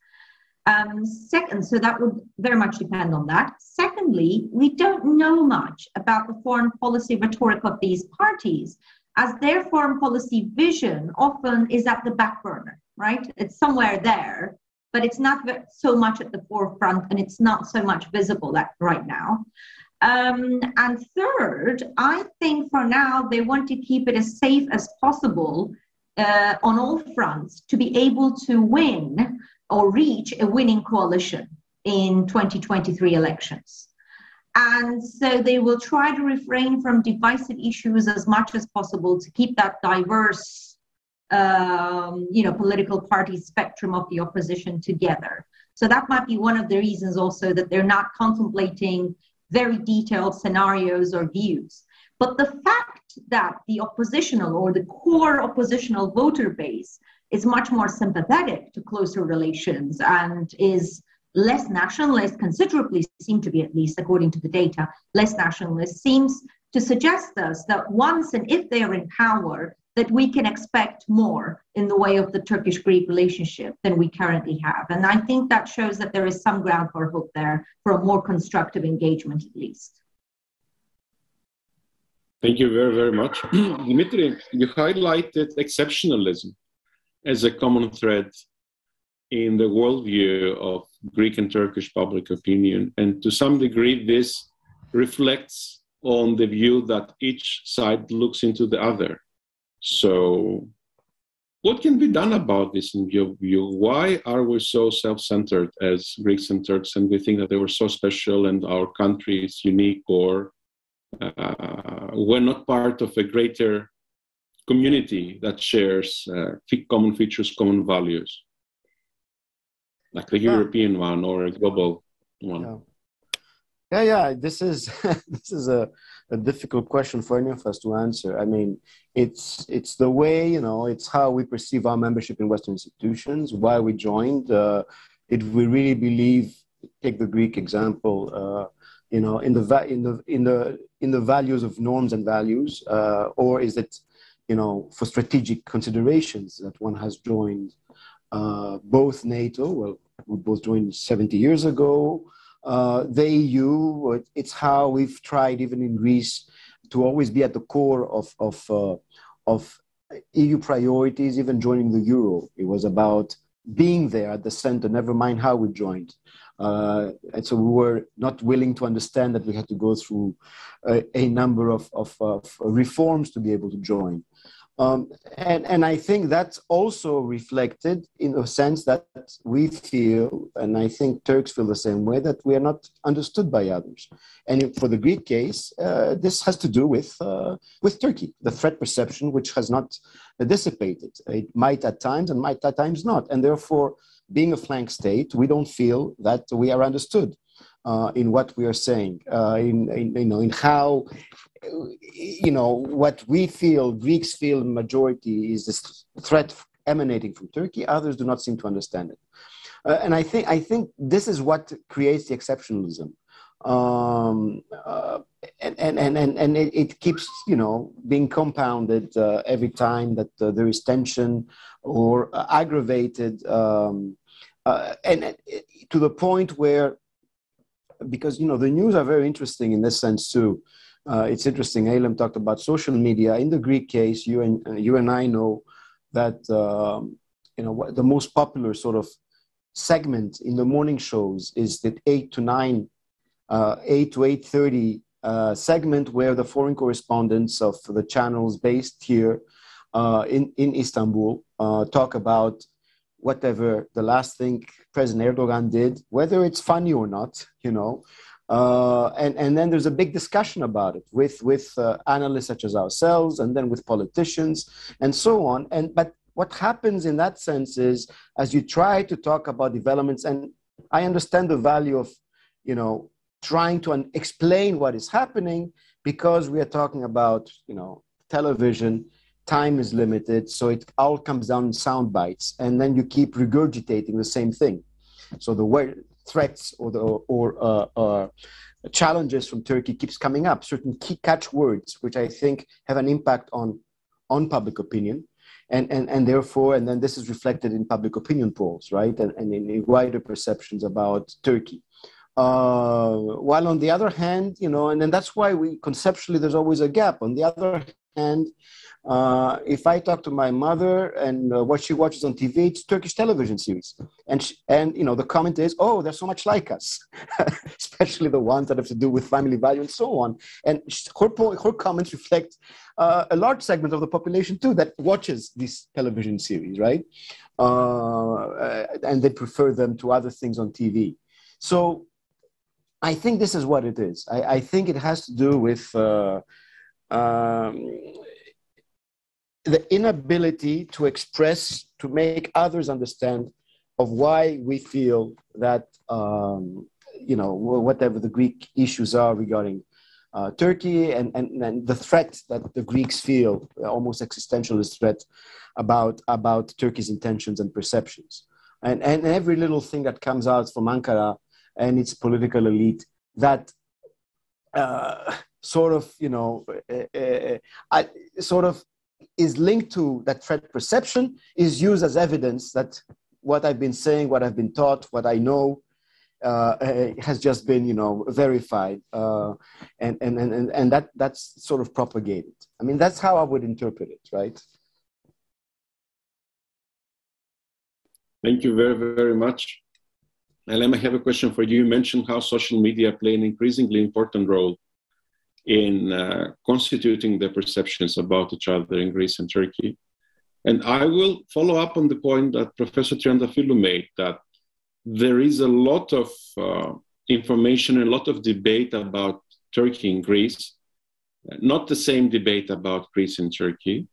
Second, so that would very much depend on that. Secondly, we don't know much about the foreign policy rhetoric of these parties, as their foreign policy vision often is at the back burner, right? It's somewhere there, but it's not so much at the forefront, and it's not so much visible right now. And third, I think for now, they want to keep it as safe as possible on all fronts to be able to win or reach a winning coalition in 2023 elections. And so they will try to refrain from divisive issues as much as possible to keep that diverse, political party spectrum of the opposition together. So that might be one of the reasons also that they're not contemplating very detailed scenarios or views. But the fact that the oppositional or the core oppositional voter base is much more sympathetic to closer relations and is less nationalist, considerably seem to be, at least according to the data, less nationalist, seems to suggest us that once and if they are in power, that we can expect more in the way of the Turkish-Greek relationship than we currently have. And I think that shows that there is some ground for hope there for a more constructive engagement, at least. Thank you very, very much. Dimitri, you highlighted exceptionalism as a common thread in the worldview of Greek and Turkish public opinion. And to some degree, this reflects on the view that each side looks into the other. So what can be done about this in your view? Why are we so self-centered as Greeks and Turks, and we think that they were so special and our country is unique, or we're not part of a greater community that shares common features, common values, like the European one or a global one? This is this is a difficult question for any of us to answer. I mean, it's the way, it's how we perceive our membership in Western institutions, why we joined. If we really believe, take the Greek example, in the values of norms and values, or is it, for strategic considerations that one has joined both NATO? Well, we both joined 70 years ago. The EU, it's how we've tried, even in Greece, to always be at the core of EU priorities, even joining the Euro. It was about being there at the center, never mind how we joined. And so we were not willing to understand that we had to go through a number of reforms to be able to join. And I think that's also reflected in a sense that we feel, and I think Turks feel the same way, that we are not understood by others. And for the Greek case, this has to do with Turkey, the threat perception, which has not dissipated. It might at times and might at times not. And therefore, being a flank state, we don't feel that we are understood in what we are saying, in how, what we feel, Greeks feel in majority is this threat emanating from Turkey. Others do not seem to understand it. And I think this is what creates the exceptionalism. And it keeps, being compounded every time that there is tension or aggravated, and to the point where, because, the news are very interesting in this sense too. It's interesting. Aylem talked about social media. In the Greek case, you and I know that the most popular sort of segment in the morning shows is that 8 to 8:30 segment where the foreign correspondents of the channels based here in Istanbul talk about whatever the last thing President Erdogan did, whether it's funny or not, and then there's a big discussion about it with analysts such as ourselves, and then with politicians and so on. But what happens in that sense is, as you try to talk about developments, and I understand the value of, trying to explain what is happening, because we are talking about, television, time is limited, so it all comes down in sound bites, and then you keep regurgitating the same thing. So the word threats or challenges from Turkey keeps coming up, certain key catchwords, which I think have an impact on public opinion. And therefore, and then this is reflected in public opinion polls, right? And in wider perceptions about Turkey. While on the other hand, and then that's why conceptually, there's always a gap. On the other hand, if I talk to my mother and what she watches on TV, it's Turkish television series. And the comment is, oh, they're so much like us, especially the ones that have to do with family value and so on. And her comments reflect a large segment of the population too that watches these television series, right? And they prefer them to other things on TV. So I think this is what it is. I think it has to do with the inability to express, to make others understand of why we feel that, whatever the Greek issues are regarding Turkey and the threat that the Greeks feel, almost existentialist threat about Turkey's intentions and perceptions. And every little thing that comes out from Ankara and its political elite that is linked to that threat perception is used as evidence that what I've been saying, what I've been taught, what I know has just been, verified, and that's sort of propagated. I mean, that's how I would interpret it, right? Thank you very, very much. Aylem, I have a question for you. You mentioned how social media play an increasingly important role in constituting the perceptions about each other in Greece and Turkey. And I will follow up on the point that Professor Triantafylou made, that there is a lot of information and a lot of debate about Turkey and Greece, not the same debate about Greece and Turkey,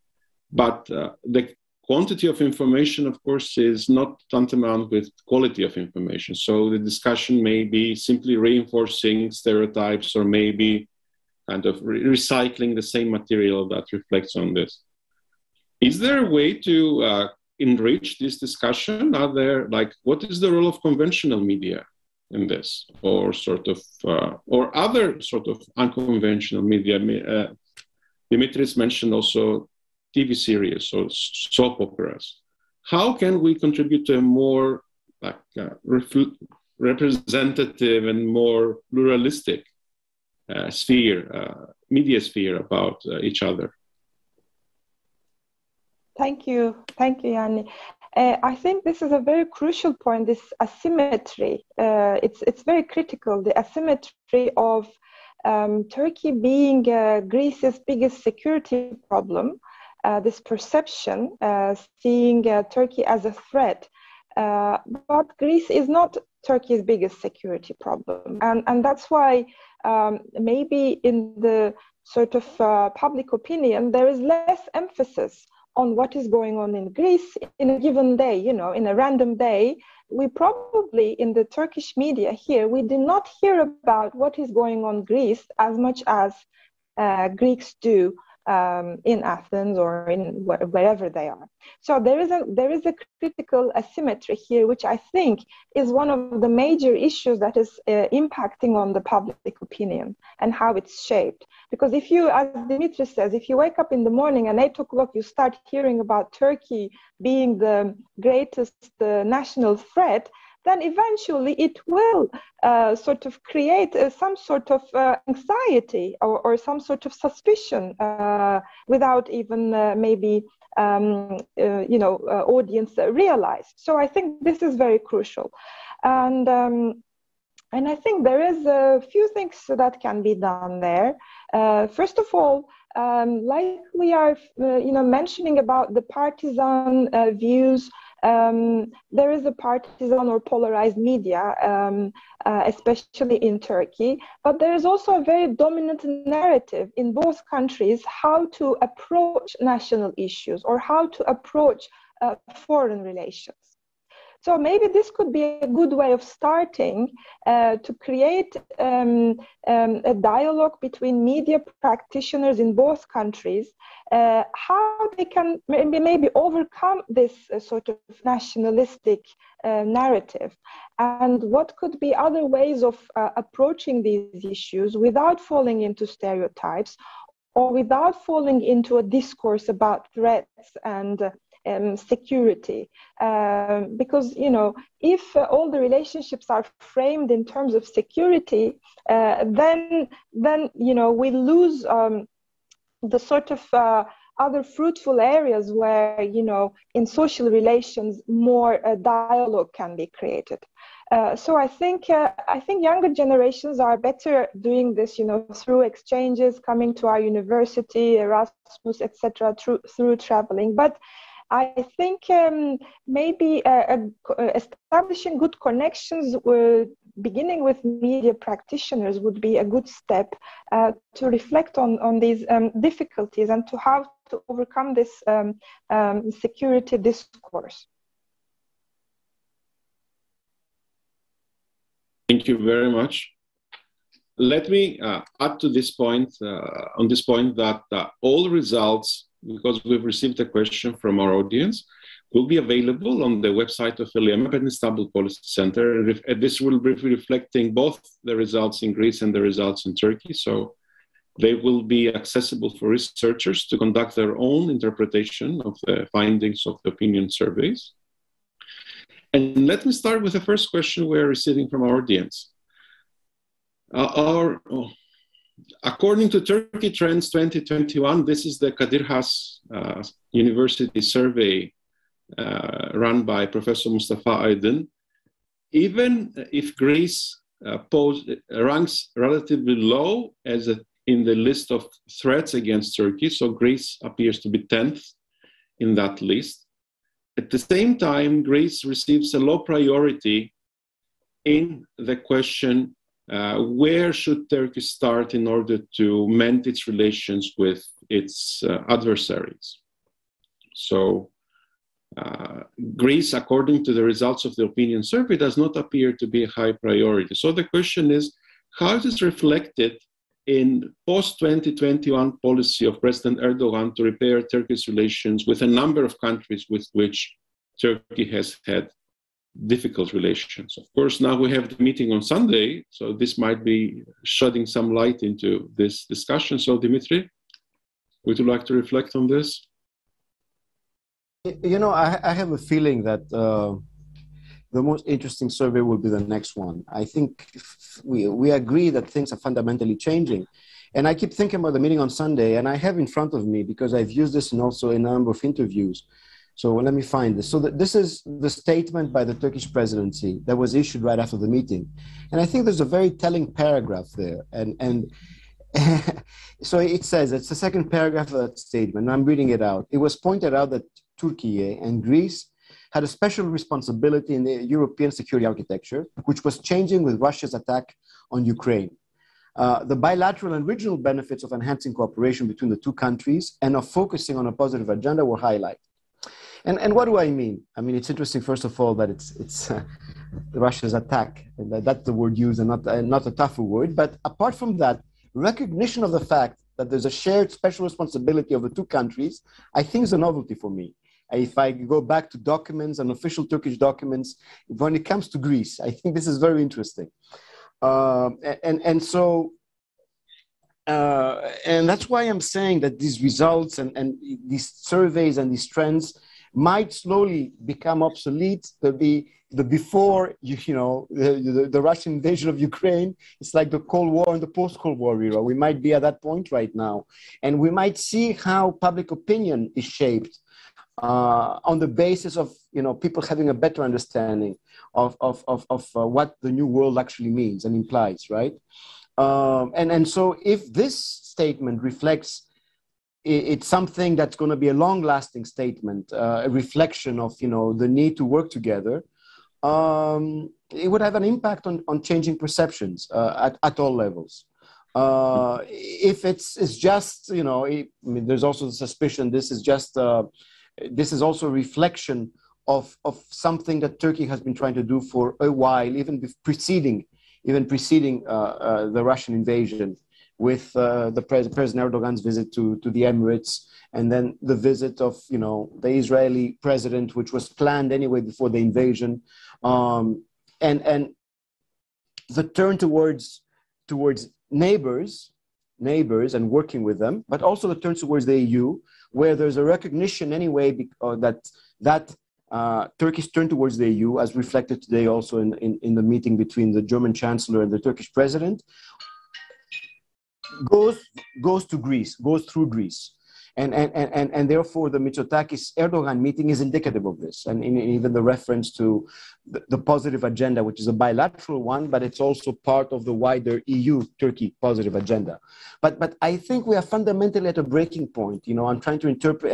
but the quantity of information, of course, is not tantamount with quality of information. So the discussion may be simply reinforcing stereotypes or maybe kind of recycling the same material that reflects on this. Is there a way to enrich this discussion? Are there, what is the role of conventional media in this, or or other sort of unconventional media? Dimitris mentioned also TV series or soap operas. How can we contribute to a more representative and more pluralistic media sphere about each other? Thank you, Yanni. I think this is a very crucial point, this asymmetry. It's very critical, the asymmetry of Turkey being Greece's biggest security problem, this perception, seeing Turkey as a threat. But Greece is not Turkey's biggest security problem. And that's why maybe in the sort of public opinion, there is less emphasis on what is going on in Greece in a given day, you know, in a random day. We probably, in the Turkish media here, we do not hear about what is going on in Greece as much as Greeks do in Athens or in wherever they are. So there is a critical asymmetry here, which I think is one of the major issues that is impacting on the public opinion and how it's shaped. Because if you, as Dimitri says, if you wake up in the morning and 8 o'clock, you start hearing about Turkey being the greatest national threat, then eventually it will sort of create some sort of anxiety or some sort of suspicion without even maybe audience realize. So I think this is very crucial, and I think there is a few things that can be done there. First of all, like we are mentioning about the partisan views. There is a partisan or polarized media, especially in Turkey, but there is also a very dominant narrative in both countries how to approach national issues or how to approach foreign relations. So maybe this could be a good way of starting to create a dialogue between media practitioners in both countries, how they can maybe overcome this sort of nationalistic narrative, and what could be other ways of approaching these issues without falling into stereotypes or without falling into a discourse about threats and security, because if all the relationships are framed in terms of security, then we lose the sort of other fruitful areas where in social relations more dialogue can be created. So I think younger generations are better doing this, through exchanges, coming to our university, Erasmus, etc., through traveling. But I think maybe establishing good connections, beginning with media practitioners, would be a good step to reflect on these difficulties and to how to overcome this security discourse. Thank you very much. Let me add to this point, on this point, that all results, because we've received a question from our audience, will be available on the website of ELIAMEP and Istanbul Policy Center. And this will be reflecting both the results in Greece and the results in Turkey. So they will be accessible for researchers to conduct their own interpretation of the findings of the opinion surveys. And let me start with the first question we're receiving from our audience. According to Turkey Trends 2021, this is the Kadir Has University survey run by Professor Mustafa Aydin. Even if Greece ranks relatively low in the list of threats against Turkey, so Greece appears to be 10th in that list. At the same time, Greece receives a low priority in the question, where should Turkey start in order to mend its relations with its adversaries? So Greece, according to the results of the opinion survey, does not appear to be a high priority. So the question is, how is this reflected in post-2021 policy of President Erdogan to repair Turkey's relations with a number of countries with which Turkey has had difficult relations? Of course, now we have the meeting on Sunday, so this might be shedding some light into this discussion. So, Dimitri, would you like to reflect on this? I have a feeling that the most interesting survey will be the next one. I think we agree that things are fundamentally changing. And I keep thinking about the meeting on Sunday, and I have in front of me, because I've used this in also a number of interviews. So let me find this. So this is the statement by the Turkish presidency that was issued right after the meeting. And I think there's a very telling paragraph there. And So it says, it's the second paragraph of that statement, I'm reading it out. It was pointed out that Turkey and Greece had a special responsibility in the European security architecture, which was changing with Russia's attack on Ukraine. The bilateral and regional benefits of enhancing cooperation between the two countries and of focusing on a positive agenda were highlighted. And what do I mean? I mean, it's interesting, first of all, that it's Russia's attack, and that's the word used and not a tougher word. But apart from that, recognition of the fact that there's a shared special responsibility of the two countries, I think is a novelty for me. If I go back to documents and official Turkish documents, when it comes to Greece, I think this is very interesting. And that's why I'm saying that these results and these surveys and these trends might slowly become obsolete. Before the Russian invasion of Ukraine, it's like the Cold War and the post-Cold War era. We might be at that point right now, and we might see how public opinion is shaped on the basis of people having a better understanding of what the new world actually means and implies, right? And so if this statement reflects, it's something that's going to be a long-lasting statement, a reflection of the need to work together. It would have an impact on changing perceptions at all levels. If it's just there's also the suspicion this is also a reflection of something that Turkey has been trying to do for a while, even preceding the Russian invasion, with the President Erdogan's visit to the Emirates, and then the visit of the Israeli president, which was planned anyway before the invasion, and the turn towards neighbors and working with them, but also the turn towards the EU, where there's a recognition anyway that Turkey's turn towards the EU, as reflected today also in the meeting between the German Chancellor and the Turkish President, goes to Greece, goes through Greece. And therefore the Mitsotakis-Erdogan meeting is indicative of this. And even the reference to the positive agenda, which is a bilateral one, but it's also part of the wider EU-Turkey positive agenda. But I think we are fundamentally at a breaking point. I'm trying to interpret,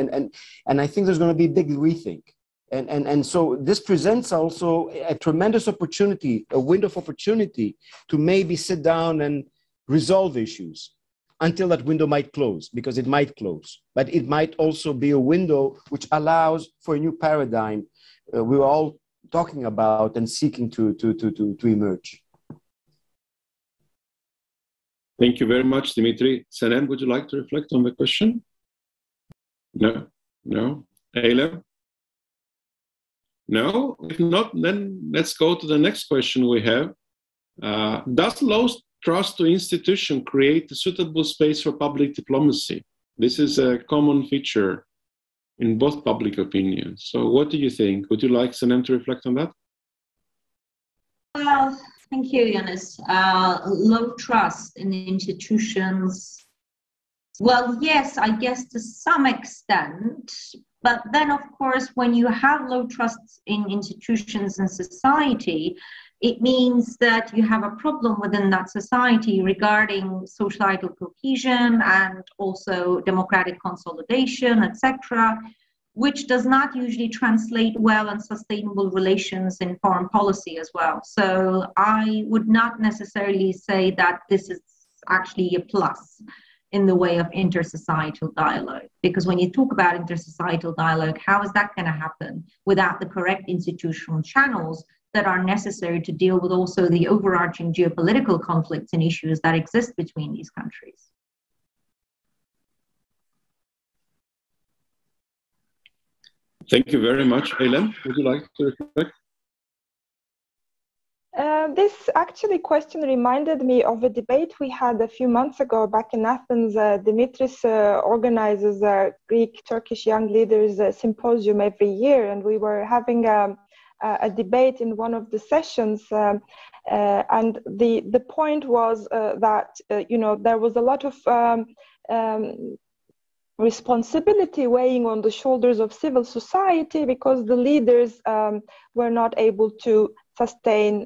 and I think there's going to be a big rethink. And so this presents also a tremendous opportunity, a window of opportunity to maybe sit down and resolve issues until that window might close, because it might close. But it might also be a window which allows for a new paradigm we're all talking about and seeking to emerge. Thank you very much, Dimitri. Senem, would you like to reflect on the question? No? Eylem? No? If not, then let's go to the next question we have. Does low trust to institution create a suitable space for public diplomacy? This is a common feature in both public opinion. So what do you think? Would you like Senem to reflect on that? Well, thank you, Ioannis. Low trust in the institutions. Well, yes, I guess to some extent. But then, of course, when you have low trust in institutions and society, it means that you have a problem within that society regarding societal cohesion and also democratic consolidation, etc., which does not usually translate well in sustainable relations in foreign policy as well. So I would not necessarily say that this is actually a plus in the way of intersocietal dialogue. Because when you talk about intersocietal dialogue, how is that going to happen without the correct institutional channels that are necessary to deal with also the overarching geopolitical conflicts and issues that exist between these countries? Thank you very much. Eylem, would you like to reflect? This actually question reminded me of a debate we had a few months ago back in Athens. Dimitris organizes a Greek-Turkish young leaders symposium every year, and we were having a debate in one of the sessions, and the point was that there was a lot of responsibility weighing on the shoulders of civil society because the leaders were not able to sustain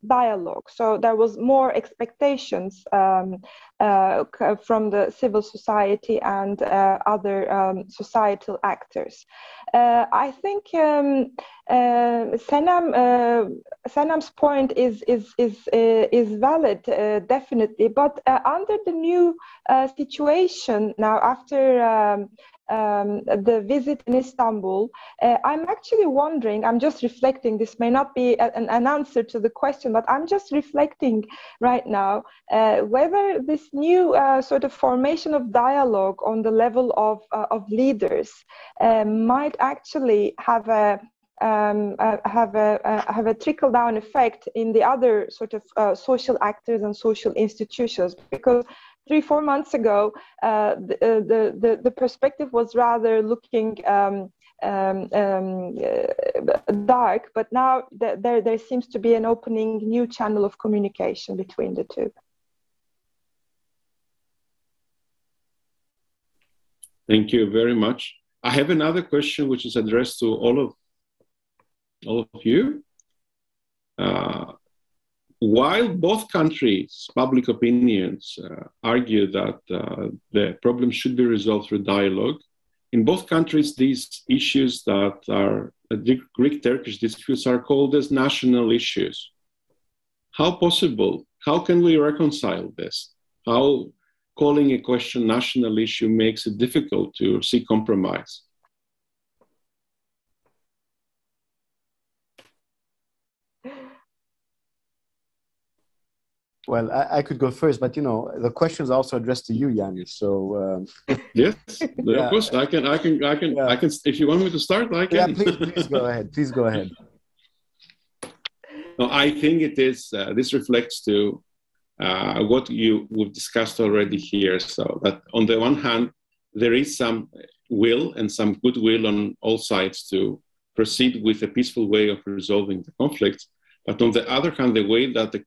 dialogue. So there was more expectations from the civil society and other societal actors. I think Senam's point is valid, definitely. But under the new situation now, after the visit in Istanbul, I'm actually wondering, I'm just reflecting, this may not be an answer to the question, but I'm just reflecting right now whether this new sort of formation of dialogue on the level of leaders might actually have a trickle-down effect in the other sort of social actors and social institutions, because 3-4 months ago, the perspective was rather looking dark, but now there seems to be an opening new channel of communication between the two. Thank you very much. I have another question which is addressed to all of you. While both countries' public opinions argue that the problem should be resolved through dialogue, in both countries these issues that are Greek-Turkish disputes are called as national issues. How possible? How can we reconcile this? How calling a question national issue makes it difficult to seek compromise? Well, I could go first, but the question is also addressed to you, Ioannis. So yes, of course, I can. If you want me to start, I can. Yeah, please go ahead. Please go ahead. No, I think it is. This reflects to what we've discussed already here. So that on the one hand, there is some will and some goodwill on all sides to proceed with a peaceful way of resolving the conflict. But on the other hand, the way that the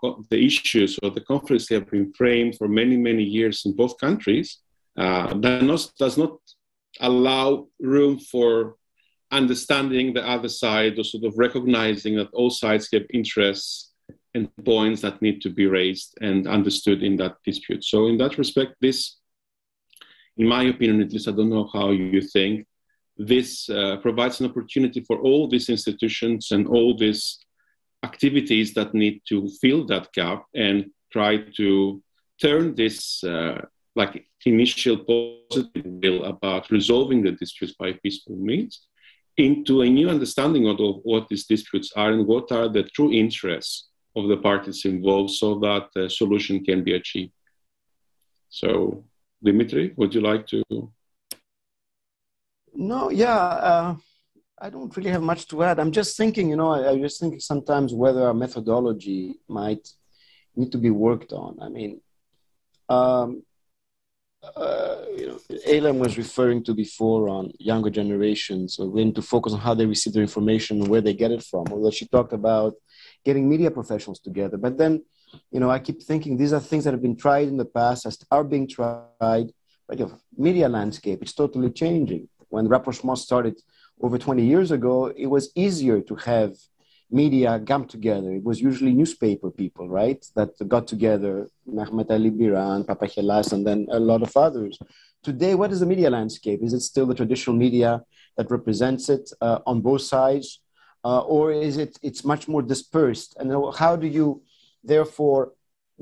issues or the conflicts have been framed for many, many years in both countries does not allow room for understanding the other side or sort of recognizing that all sides have interests and points that need to be raised and understood in that dispute. So in that respect, this, in my opinion, at least, I don't know how you think, this provides an opportunity for all these institutions and all these activities that need to fill that gap and try to turn this initial positive will about resolving the disputes by peaceful means into a new understanding of what these disputes are and what are the true interests of the parties involved so that a solution can be achieved. So, Dimitri, would you like to? No, yeah. I don't really have much to add. I'm just thinking, I was thinking sometimes whether our methodology might need to be worked on. I mean, Elam was referring to before on younger generations, so we need to focus on how they receive their information and where they get it from. Although she talked about getting media professionals together. But then, I keep thinking these are things that have been tried in the past, are being tried. But media landscape, it's totally changing. When rapprochement started over 20 years ago, it was easier to have media come together. It was usually newspaper people, right, that got together, Mehmet Ali Biran, Papachelas, and then a lot of others. Today, what is the media landscape? Is it still the traditional media that represents it on both sides? Or is it's much more dispersed? And how do you, therefore,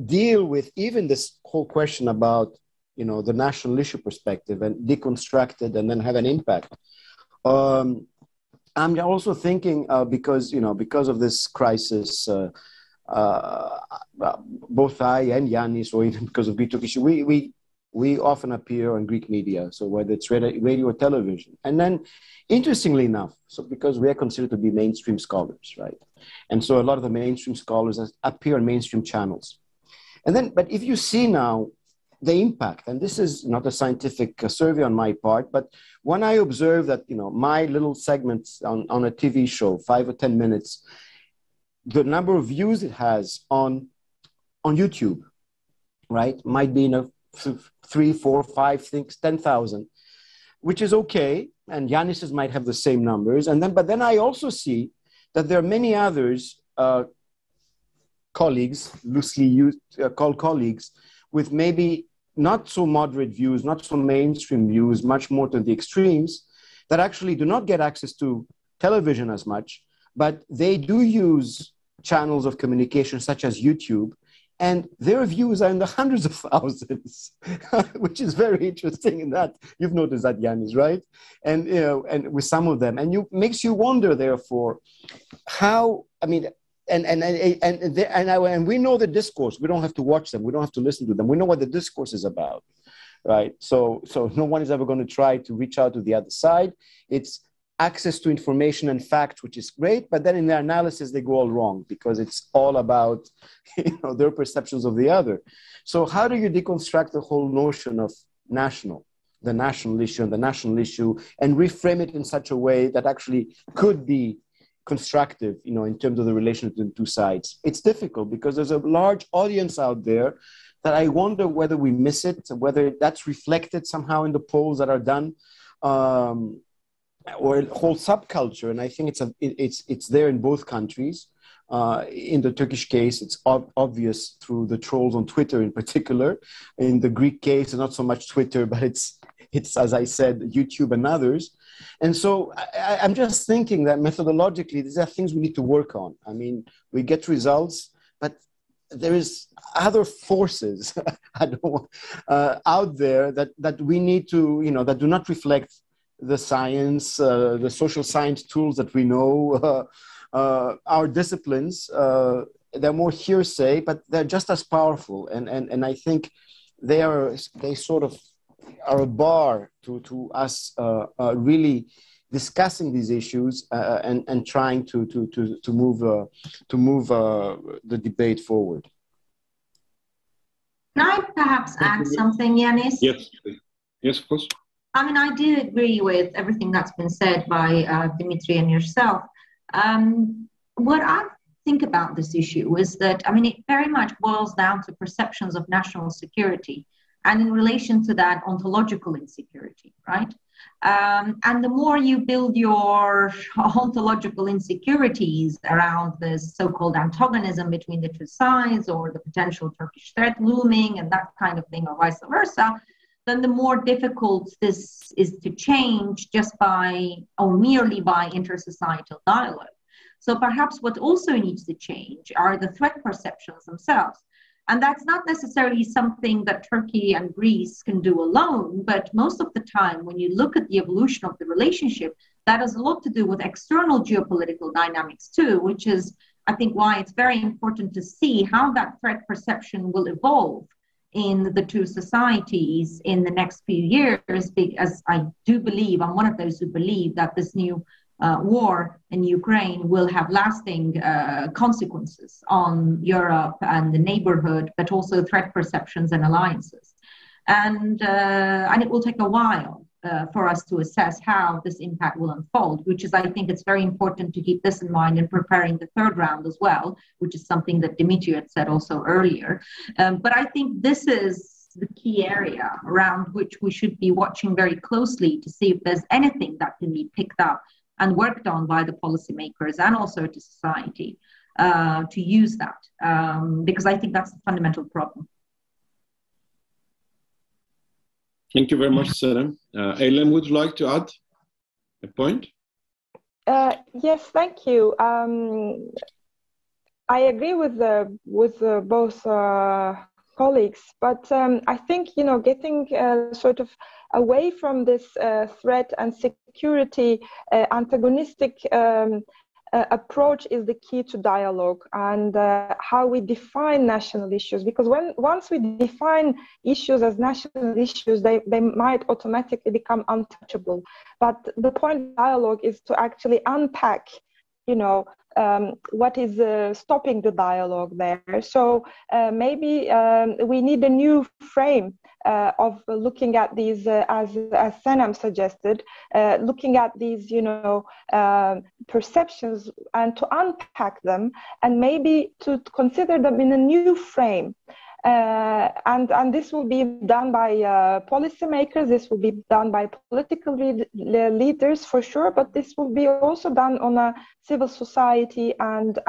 deal with even this whole question about, the national issue perspective and deconstruct it and then have an impact? I'm also thinking because of this crisis, both I and Ioannis, or even because of Greek-Turkish, we often appear on Greek media, so whether it's radio or television. And then, interestingly enough, so because we are considered to be mainstream scholars, right? And so a lot of the mainstream scholars appear on mainstream channels. And then, but if you see now the impact, and this is not a scientific survey on my part, but when I observe that, my little segments on a TV show, 5 or 10 minutes, the number of views it has on YouTube, right, might be 3, 4, 5 things, 10,000, which is okay. And Ioannis's might have the same numbers. But then I also see that there are many others colleagues, loosely used, called colleagues, with maybe not so moderate views, not so mainstream views, much more to the extremes, that actually do not get access to television as much, but they do use channels of communication such as YouTube, and their views are in the hundreds of thousands, which is very interesting in that. You've noticed that, Ioannis, right? And, you know, and with some of them, and makes you wonder, therefore, how, I mean, and we know the discourse. We don't have to watch them. We don't have to listen to them. We know what the discourse is about, right? So no one is ever going to try to reach out to the other side. It's access to information and facts, which is great, but then in their analysis, they go all wrong because it's all about, you know, their perceptions of the other. So how do you deconstruct the whole notion of the national issue and reframe it in such a way that actually could be constructive, you know, in terms of the relation to the two sides? It's difficult because there's a large audience out there that I wonder whether we miss it, whether that's reflected somehow in the polls that are done, or a whole subculture. And I think it's there in both countries. In the Turkish case, it's obvious through the trolls on Twitter in particular. In the Greek case, it's not so much Twitter, but it's as I said, YouTube and others. And so I'm just thinking that methodologically, these are things we need to work on. I mean, we get results, but there is other forces out there that we need to, you know, that do not reflect the science, the social science tools that we know, our disciplines. They're more hearsay, but they're just as powerful. And I think they sort of are a bar to us really discussing these issues and trying to move the debate forward. Can I perhaps add something, Ioannis? Yes, of course. I mean, I do agree with everything that's been said by Dimitri and yourself. What I think about this issue is that, I mean, it very much boils down to perceptions of national security, and in relation to that, ontological insecurity, right? And the more you build your ontological insecurities around this so-called antagonism between the two sides, or the potential Turkish threat looming and that kind of thing, or vice versa, then the more difficult this is to change just by, or merely by, intersocietal dialogue. So perhaps what also needs to change are the threat perceptions themselves. And that's not necessarily something that Turkey and Greece can do alone, but most of the time when you look at the evolution of the relationship, that has a lot to do with external geopolitical dynamics too, which is, I think, why it's very important to see how that threat perception will evolve in the two societies in the next few years, because I do believe, I'm one of those who believe that this new war in Ukraine will have lasting consequences on Europe and the neighborhood, but also threat perceptions and alliances. And it will take a while for us to assess how this impact will unfold, which is, I think it's very important to keep this in mind in preparing the third round as well, which is something that Dimitri had said also earlier. But I think this is the key area around which we should be watching very closely to see if there's anything that can be picked up and worked on by the policymakers and also to society to use that, because I think that's the fundamental problem. Thank you very much, Sarah. Eylem, would you like to add a point? Yes, thank you. I agree with both colleagues, but I think, you know, getting sort of away from this threat and security antagonistic approach is the key to dialogue, and how we define national issues, because once we define issues as national issues, they might automatically become untouchable. But the point of dialogue is to actually unpack, you know, what is stopping the dialogue there. So maybe we need a new frame of looking at these, as Senem suggested, looking at these, you know, perceptions and to unpack them, and maybe to consider them in a new frame. And this will be done by policymakers, this will be done by political leaders for sure, but this will be also done on a civil society and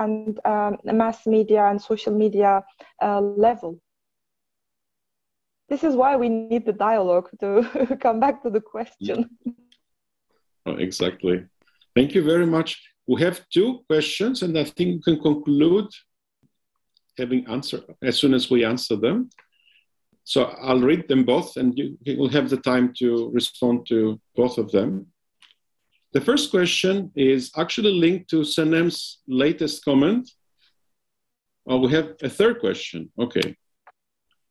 mass media and social media level. This is why we need the dialogue, to come back to the question. Oh, exactly. Thank you very much. We have two questions, and I think we can conclude having answered as soon as we answer them. So I'll read them both, and you will have the time to respond to both of them. The first question is actually linked to Sanem's latest comment. Oh, we have a third question. Okay.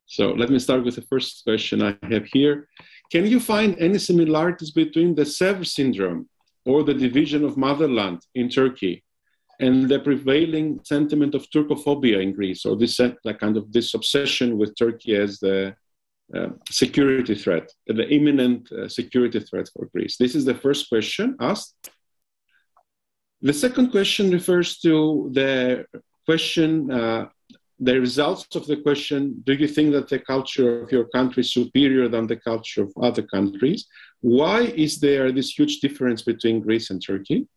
So let me start with the first question I have here. Can you find any similarities between the Sevr syndrome or the division of motherland in Turkey and the prevailing sentiment of Turkophobia in Greece, or this kind of this obsession with Turkey as the security threat, the imminent security threat for Greece? This is the first question asked. The second question refers to the question, the results of the question, do you think that the culture of your country is superior than the culture of other countries? Why is there this huge difference between Greece and Turkey?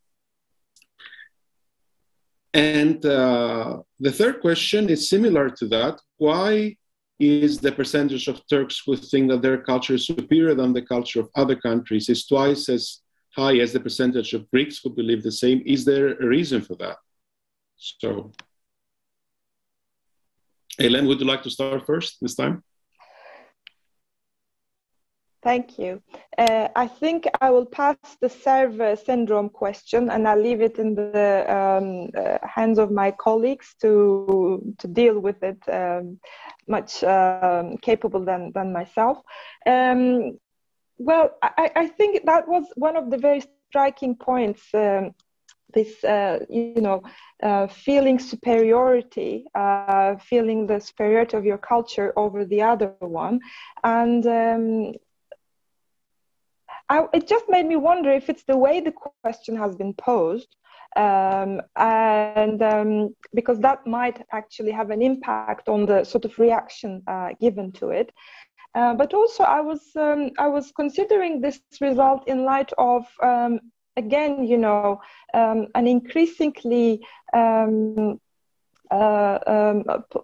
And the third question is similar to that. Why is the percentage of Turks who think that their culture is superior than the culture of other countries is twice as high as the percentage of Greeks who believe the same? Is there a reason for that? So, Helen, would you like to start first this time? Thank you. I think I will pass the Sevr syndrome question, and I'll leave it in the hands of my colleagues to deal with it, much capable than myself. Well, I think that was one of the very striking points. This, feeling superiority, feeling the superiority of your culture over the other one, and it just made me wonder if it's the way the question has been posed, because that might actually have an impact on the sort of reaction given to it. But also, I was considering this result in light of, again, an increasingly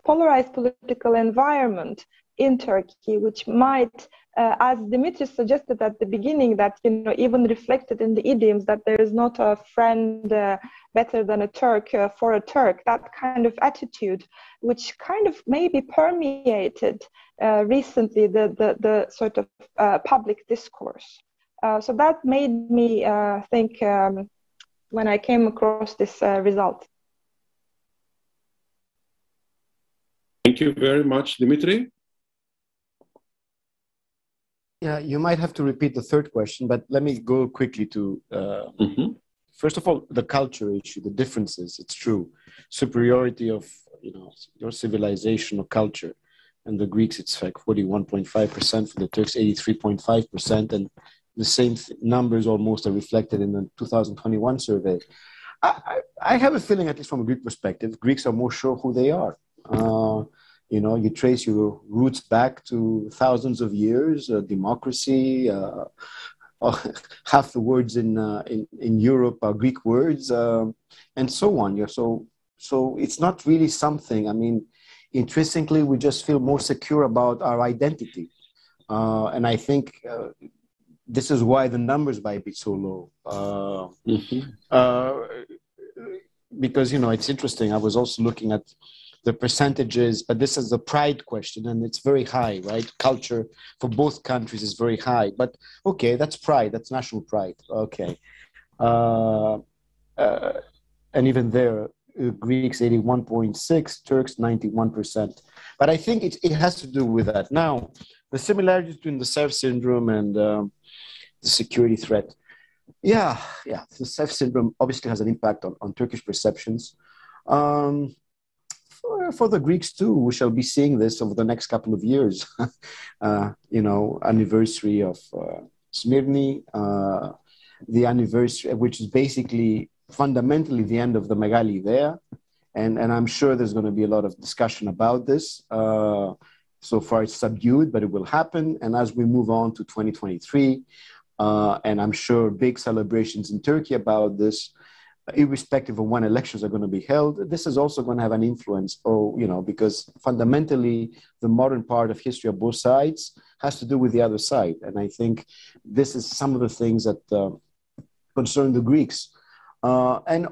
polarized political environment in Turkey, which might, as Dimitris suggested at the beginning, that even reflected in the idioms that there is not a friend better than a Turk for a Turk, that kind of attitude, which kind of maybe permeated recently the sort of public discourse. So that made me think when I came across this result. Thank you very much, Dimitri. Yeah, you might have to repeat the third question, but let me go quickly to, first of all, the culture issue, the differences. It's true. Superiority of, your civilization or culture. And the Greeks, it's like 41.5%, for the Turks, 83.5%. And the same numbers almost are reflected in the 2021 survey. I have a feeling, at least from a Greek perspective, Greeks are more sure who they are. You trace your roots back to thousands of years, democracy, half the words in Europe are Greek words, and so on. So it's not really something, I mean, intrinsically, we just feel more secure about our identity. And I think this is why the numbers might be so low. Because, it's interesting. I was also looking at the percentages, but this is the pride question, and it's very high, right? Culture for both countries is very high, but okay, that's pride, that's national pride, okay. And even there, Greeks 81.6, Turks 91%. But I think it has to do with that. Now, the similarities between the Sevr syndrome and the security threat. Yeah, the Sevr syndrome obviously has an impact on Turkish perceptions. For the Greeks too, we shall be seeing this over the next couple of years. Anniversary of Smyrni, the anniversary, which is basically fundamentally the end of the Megali Idea, And I'm sure there's going to be a lot of discussion about this. So far it's subdued, but it will happen. And as we move on to 2023, and I'm sure big celebrations in Turkey about this, irrespective of when elections are going to be held, this is also going to have an influence, because fundamentally the modern part of history of both sides has to do with the other side. And I think this is some of the things that concern the Greeks. And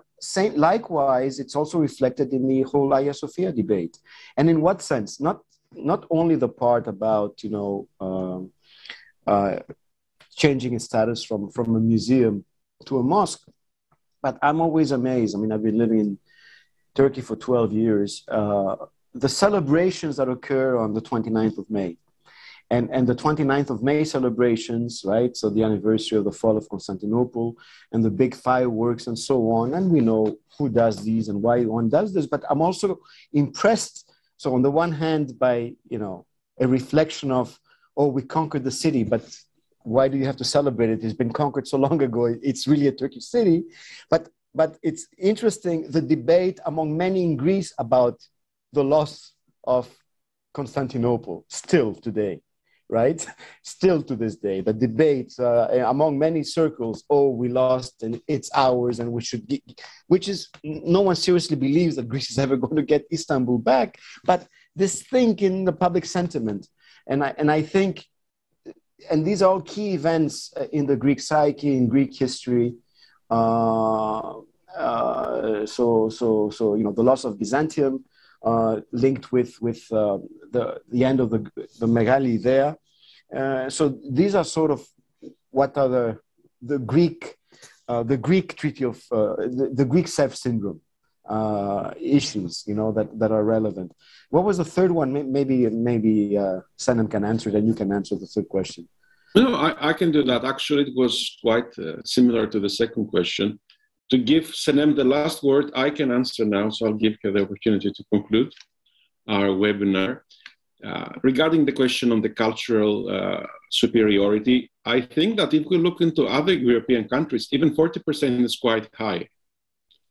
likewise, it's also reflected in the whole Hagia Sophia debate. And in what sense? Not only the part about, changing its status from a museum to a mosque, but I'm always amazed. I mean, I've been living in Turkey for 12 years. The celebrations that occur on the 29th of May, and the 29th of May celebrations, right? So the anniversary of the fall of Constantinople and the big fireworks and so on. And we know who does these and why one does this, but I'm also impressed. So on the one hand, by, a reflection of, oh, we conquered the city, but why do you have to celebrate it? It's been conquered so long ago. It's really a Turkish city. But it's interesting, the debate among many in Greece about the loss of Constantinople still today, right? Still to this day, the debate among many circles, oh, we lost and it's ours and we should get, which is, no one seriously believes that Greece is ever going to get Istanbul back. But this thing in the public sentiment, and I think, and these are all key events in the Greek psyche, in Greek history. The loss of Byzantium, linked with the end of the Megali there. So these are sort of what are the Greek treaty of the Greek self syndrome issues, that are relevant. What was the third one? Maybe Sanem can answer it, and you can answer the third question. No, I can do that. Actually, it was quite similar to the second question. To give Sanem the last word, I can answer now, so I'll give her the opportunity to conclude our webinar. Regarding the question on the cultural superiority, I think that if we look into other European countries, even 40% is quite high.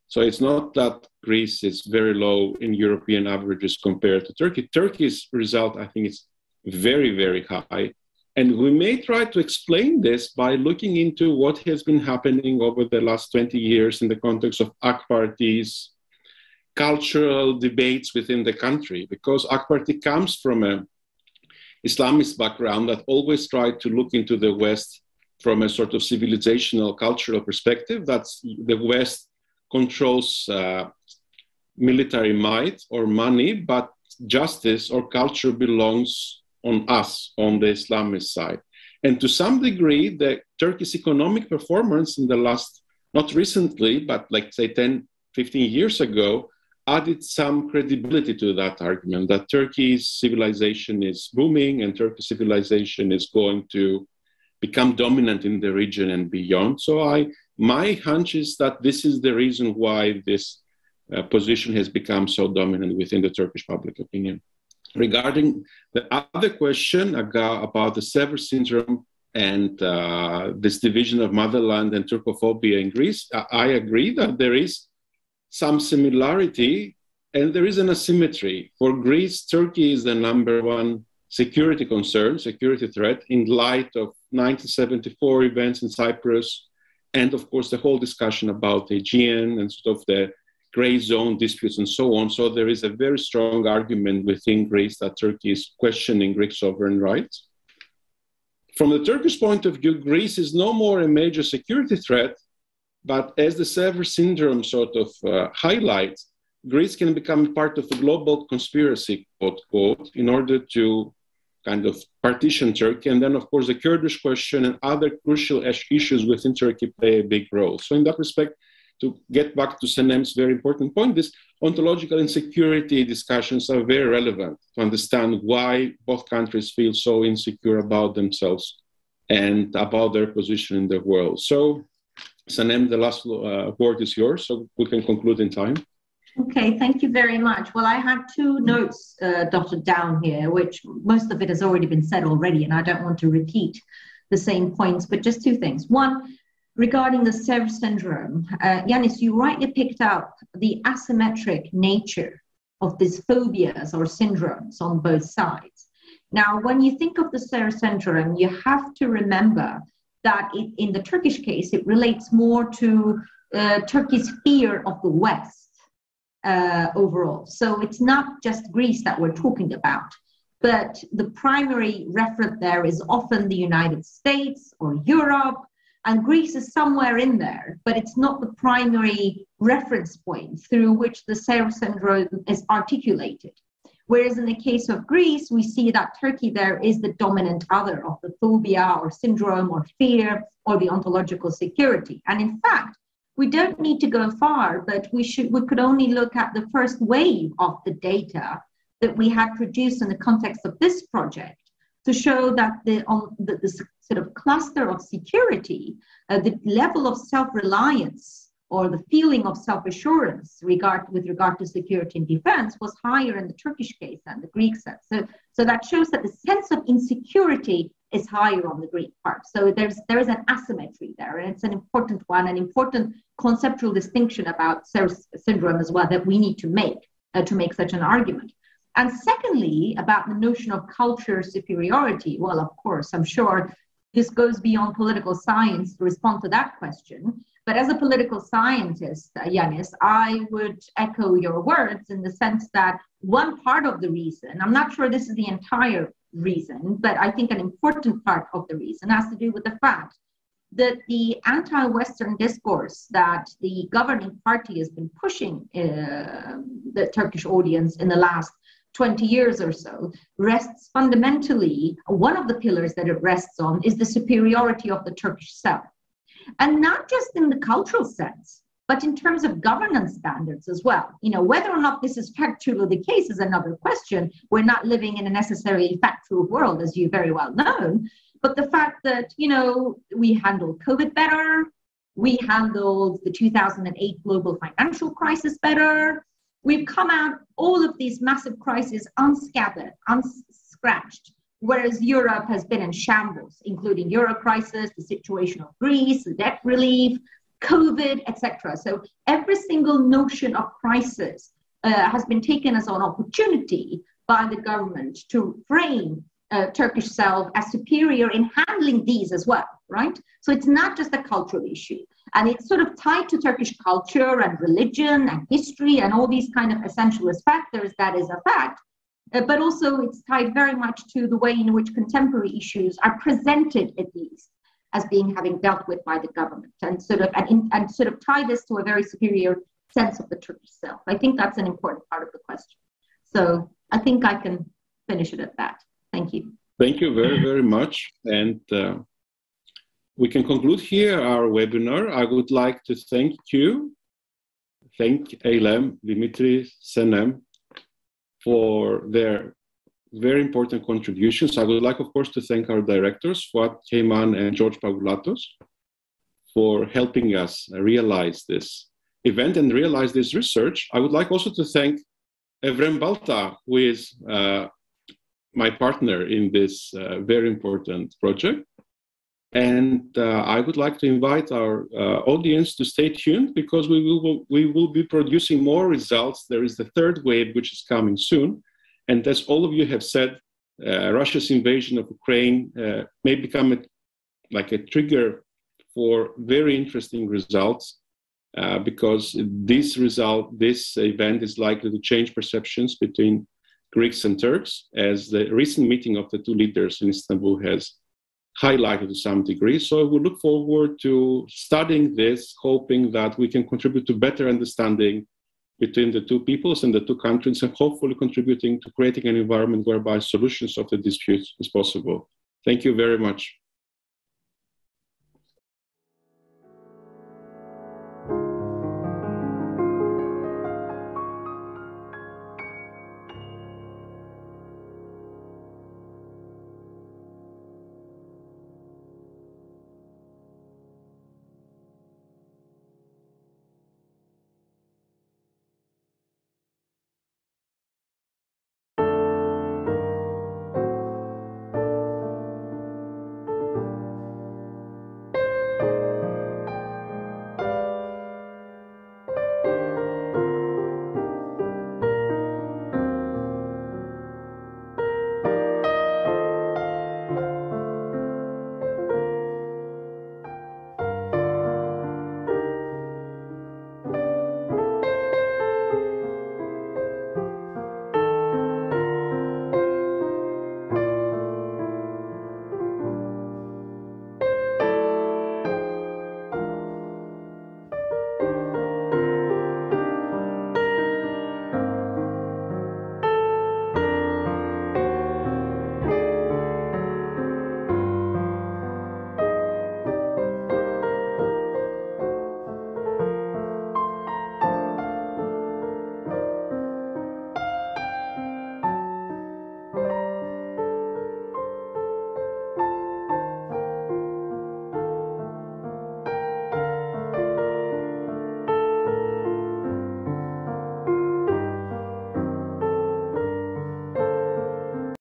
So it's not that Greece is very low in European averages compared to Turkey. Turkey's result, I think, is very, very high. And we may try to explain this by looking into what has been happening over the last 20 years in the context of AK Party's cultural debates within the country, because AK Party comes from an Islamist background that always tried to look into the West from a sort of civilizational, cultural perspective. That's the West controls military might or money, but justice or culture belongs on us, on the Islamist side. And to some degree, the Turkey's economic performance in the last, not recently, but like say 10, 15 years ago, added some credibility to that argument, that Turkey's civilization is booming and Turkey's civilization is going to become dominant in the region and beyond. So my hunch is that this is the reason why this position has become so dominant within the Turkish public opinion. Regarding the other question about the Sever syndrome and this division of motherland and Turkophobia in Greece, I agree that there is some similarity and there is an asymmetry. For Greece, Turkey is the number one security concern, security threat, in light of 1974 events in Cyprus, and of course the whole discussion about the Aegean and sort of the gray zone disputes and so on. So there is a very strong argument within Greece that Turkey is questioning Greek sovereign rights. From the Turkish point of view, Greece is no more a major security threat, but as the Sever syndrome sort of highlights, Greece can become part of a global conspiracy, quote, quote, in order to kind of partition Turkey. And then, of course, the Kurdish question and other crucial issues within Turkey play a big role. So in that respect, to get back to Sanem's very important point, these ontological insecurity discussions are very relevant to understand why both countries feel so insecure about themselves and about their position in the world. So, Sanem, the last word is yours, so we can conclude in time. Okay, thank you very much. Well, I have two notes dotted down here, which most of it has already been said already, and I don't want to repeat the same points, but just two things. One, regarding the SERV syndrome, Ioannis, you rightly picked up the asymmetric nature of these phobias or syndromes on both sides. Now, when you think of the SERV syndrome, you have to remember that in the Turkish case, it relates more to Turkey's fear of the West overall. So it's not just Greece that we're talking about, but the primary referent there is often the United States or Europe, and Greece is somewhere in there, but it's not the primary reference point through which the SERV syndrome is articulated. Whereas in the case of Greece, we see that Turkey there is the dominant other of the phobia or syndrome or fear or the ontological security. And in fact, we don't need to go far, but we could only look at the first wave of the data that we had produced in the context of this project to show that the sort of cluster of security, the level of self-reliance or the feeling of self-assurance with regard to security and defense was higher in the Turkish case than the Greek sense. So that shows that the sense of insecurity is higher on the Greek part. So there is an asymmetry there, and it's an important one, an important conceptual distinction about SERV syndrome as well that we need to make such an argument. And secondly, about the notion of culture superiority, well, of course, I'm sure this goes beyond political science to respond to that question. But as a political scientist, Ioannis, I would echo your words in the sense that one part of the reason, I'm not sure this is the entire reason, but I think an important part of the reason has to do with the fact that the anti-Western discourse that the governing party has been pushing the Turkish audience in the last 20 years or so rests fundamentally, one of the pillars that it rests on is the superiority of the Turkish self. And not just in the cultural sense, but in terms of governance standards as well. You know, whether or not this is factually the case is another question. We're not living in a necessarily factual world, as you very well know. But the fact that, you know, we handled COVID better, we handled the 2008 global financial crisis better, we've come out all of these massive crises unscathed, unscratched, whereas Europe has been in shambles, including Euro crisis, the situation of Greece, the debt relief, COVID, etc. So every single notion of crisis has been taken as an opportunity by the government to frame Turkish self as superior in handling these as well, right? So it's not just a cultural issue. And it's sort of tied to Turkish culture and religion and history and all these kind of essentialist factors, that is a fact. But also it's tied very much to the way in which contemporary issues are presented, at least, as having dealt with by the government, and sort of tie this to a very superior sense of the Turkish self. I think that's an important part of the question. So I think I can finish it at that. Thank you. Thank you very, very much. And we can conclude here our webinar. I would like to thank Eylem, Dimitri, Senem, for their very important contributions. I would like, of course, to thank our directors, Fuat Keyman and George Pavlatos, for helping us realize this event and realize this research. I would like also to thank Evren Balta, who is my partner in this very important project. And I would like to invite our audience to stay tuned, because we will be producing more results. There is the third wave, which is coming soon. And as all of you have said, Russia's invasion of Ukraine may become like a trigger for very interesting results, because this event is likely to change perceptions between Greeks and Turks, as the recent meeting of the two leaders in Istanbul has highlighted to some degree. So we look forward to studying this, hoping that we can contribute to better understanding between the two peoples and the two countries, and hopefully contributing to creating an environment whereby solutions of the disputes is possible. Thank you very much.